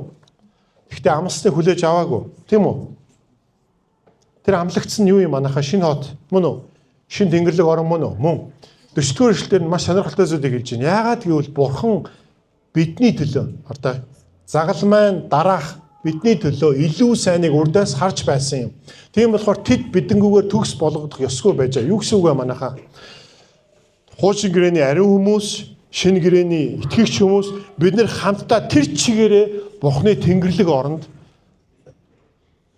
Гэхдээ амлсныг хүлээж аваагүй. Тийм үү? Тэр амлагдсан юу юм манайхаа шинэ хот мөн үү? Шинэ тэнгэрлэг орон мөн үү? Мөн. 40-р ишлэлээр маш сонирхолтой зүйлийг хэлж байна. Яагаад гэвэл бурхан бидний төлөө одоо загал маань дараах бидний төлөө илүү сайныг урдаас харж байсан юм. Тийм болохоор тэд бидэнгүүгээр төгс болгох ёсгүй байж байгаа. Юу гэсэн үг вэ манайхаа? Хуучин гэрээний ариун хүмүүс, шинэ гэрээний итгэгч хүмүүс бид нэр хамтдаа тэр чигээрээ Бурхны Тэнгэрлэг оронд,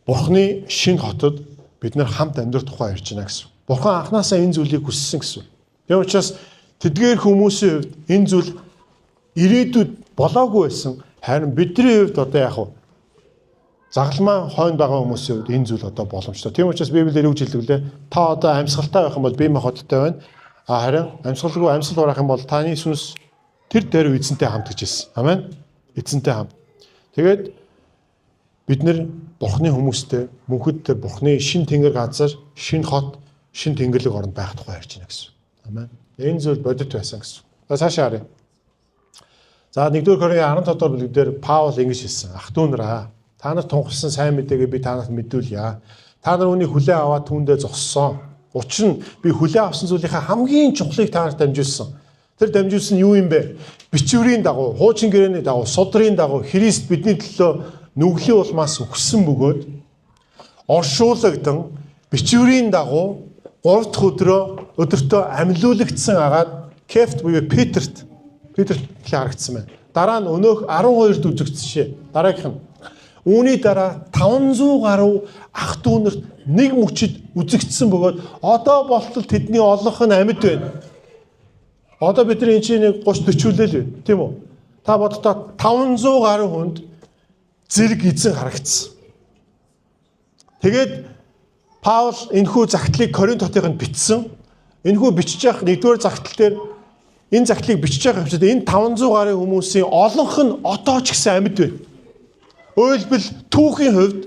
Бурхны шинэ хотод бид нэр хамт амьдрах тухай ярьж байна гэсэн. Бурхан анхнаасаа энэ зүйлийг хүссэн гэсэн. Тийм учраас тэдгээр хүмүүсийн хувьд энэ зүйл ирээдүйд болоогүй байсан. Харин бидний хувьд одоо яг нь загалмаа хойнд байгаа хүмүүсийн хувьд энэ зүйл одоо боломжтой. Тийм учраас Библиэр юу гэж хэлдэг лээ? Та одоо амьсгалтай байх юм бол бие махбодтой байна. Харин амьсгалгүй амьсгал гарах юм бол таны сүнс тэр дээр эзэнтэй хамт гэж хэлсэн. Амен. Эзэнтэй хамт. Тэгээд бид нэр Бурхны хүмүүстэй мөнхөд тэр Бурхны шин тэнгэр газар, шин хот, шин тэнгэрлэг оронд байх тухай ярьж байна гэсэн. Амен. Энэ зүйл бодит байсан гэсэн. За цаашаа харъя. За 1-р Коринфын 17 дугаар бүлгээр Паул ингэж хэлсэн. Ах дүү нараа, та нар тунхсан сайн мэдээгээ би та нарт мэдүүлье. Та нар үүнийг хүлээн аваад түүндээ зогссон. Учир нь би хүлээн авсан зүйлийнхаа хамгийн чухлыг та нарт дамжуулсан. Тэр дамжуулсан юу юм бэ? Бичвэрийн дагуу, хуучин гэрээний дагуу, судрын дагуу Христ бидний төлөө нүглийн улмаас өгсөн бөгөөд оршуулгдан бичвэрийн дагуу 3 дахь өдөртөө амьлуулагдсан агаад Кефт буюу Петерт харагдсан байна. Дараа нь өнөөх 12-д үзэгдсэн шээ. Дараагийнх нь. Үүний дараа 500 гаруй ах дүүнерт нэг мөчид үзэгдсэн бөгөөд одоо болтол тэдний олонх нь амьд байна. Одоо бид нар энэ чинь 30-40 л байна. Тийм үү? Та боддоо 500 гаруй хүнд зэрэг эзэн харагдсан. Тэгээд Паул энэхүү загтлыг Коринт хотынд бичсэн. Энэхүү бичиж явах 1-р загтал дээр энэ загтлыг бичиж явах хэвчээд энэ 500 гаруй хүмүүсийн олонх нь одоо ч гэсэн амьд байна. Өөрөлдвөл түүхийн хувьд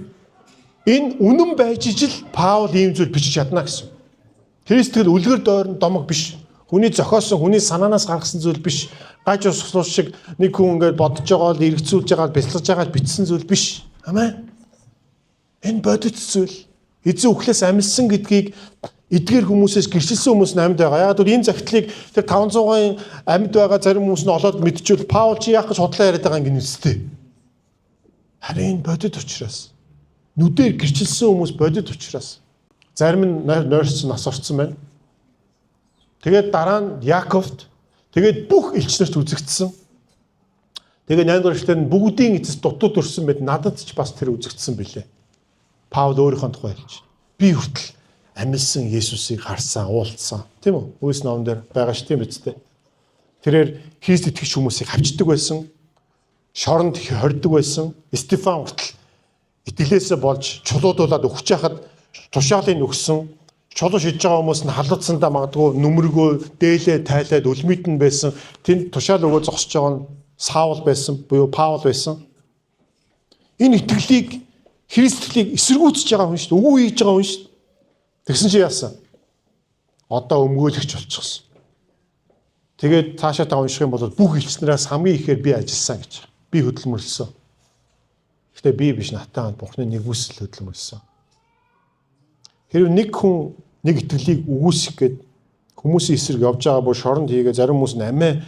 энэ үнэн байж ижил Паул ийм зүйл бичиж чадна гэсэн. Христэд үлгэр дойрон домог биш. Хүний зохиосон, хүний санаанаас гаргасан зүйл биш. Гаж ус шиг нэг хүн ингээд бодож байгаа л эргэцүүлж байгаа л бяцлаж байгаа л бичсэн зүйл биш. Амен. Энэ бодит зүйл. Эзэн үхлээс амьдсан гэдгийг эдгээр хүмүүсээс гэрчилсэн хүмүүс нь амьд байгаа. Яг бол энэ загтлыг тэр 500-ын амьд байгаа зарим хүмүүс нь олоод мэдчихвэл Паул чи яах гэж худлаа яриад байгаа юм гинэстэй. Харин бодит учраас нүдээр гэрчилсэн хүмүүс бодит учраас зарим нь нойрсон нас орсон байна. Тэгээд дараа нь Яаковт тэгээд бүх элчнэрт үзэгдсэн. Тэгээд 8 дугаар эшлэлээр бүгдийн эцэс дутууд өрсөн мэд надад ч бас тэр үзэгдсэн билээ. Паул өөрийнхөө тухай хэлж. Би хүртэл амьдсан Есүсийг харсан, уулзсан. Тийм үү? Үйлс номон дээр байгаа ш тийм үстэй. Тэрээр Христ итгэж хүмүүсийг хавчдаг байсан. Шоронд хордог байсан. Стефан хүртэл итгэлээсээ болж чулуудуулаад өгч яхад тушаалыг өгсөн. Чулуу шидэж байгаа хүмүүс нь халдсандаа магадгүй нүмергөө дээлээ тайлаад үлмитэн байсан. Тэнд тушаал өгөө зогсож байгаа нь Саул байсан, буюу Паул байсан. Энэ итгэлийг Христлийг эсэргүүцэж байгаа хүн шүү дээ. Үгүй хийж байгаа хүн шүү дээ. Тэгсэн чи яасан? Одоо өмгөөлөгч болчихсон. Тэгээд цаашаа та унших юм бол бүх элчнээс хамгийн ихээр би ажилласан гэж. Би хөдөлмөрлсөн. Гэхдээ би биш Натан Бурхны нэгүсэл хөдөлмөрлсөн. Хэрвээ нэг хүн нэг итгэлийг үгүйсэх гээд хүмүүсийн эсрэг явж байгаа бол шоронд хийгээ зарим хүмүүс нь амиа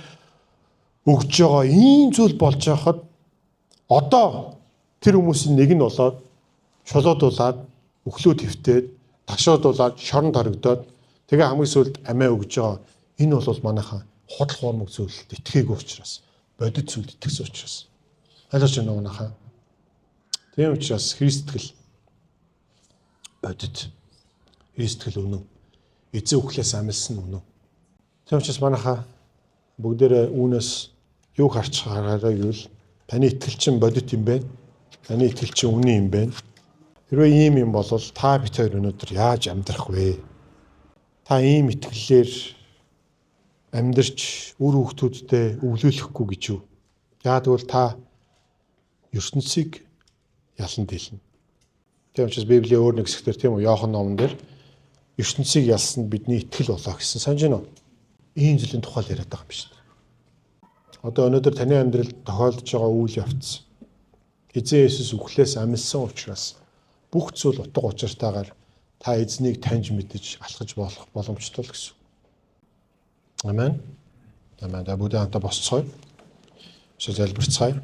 өгж байгаа ийм зүйл болж байхад одоо тэр хүмүүсийн нэг нь болоод шулуудуулаад өглөө твтээд ташаадуулаад шоронд хоригдоод тэгээ хамгийн сүүлд амиа өгж байгаа энэ бол манайхаа худал хуурмаг зүйлд итгээгүй учраас бодит зүйлд итгэсэн учраас ойлгож байна уу манайхаа. Тийм учраас Христтгэл бодит Христтгэл үнэн. Эзэн үхлээс амьдсан үнэн. Тийм учраас манайхаа бүгдээрээ үүнээс юу харж хараарай гэвэл таны итгэл чинь бодит юм байна. Таны итгэл чинь үнэн юм байна. Хэрвээ ийм юм бол та бид хоёр өнөөдөр яаж амьдрах вэ? Та ийм итгэлээр амьдарч үр хүүхдүүдтэй өвлүүлэхгүй гэж юу? Яагад гэвэл та ертөнцийг ялан дийлнэ. Тийм учраас Библийн өөр нэг хэсгээр тийм үү Иохан номон дээр ертөнцийг ялсан бидний итгэл болоо гэсэн. Санаж байна уу? Ийм зүйлийн тухай яриад байгаа юм шүү дээ. Одоо өнөөдөр таны амьдралд тохиолдож байгаа үйл явц эзэн Есүс үхлээс амьдсан учраас бүх зүйл утга учиртайгаар та эзнийг таньж мэдэж алхаж болох боломжтой л гэсэн. Амен. Амен. Да бүгд хамтдаа босцгоё. Залбирцгаая.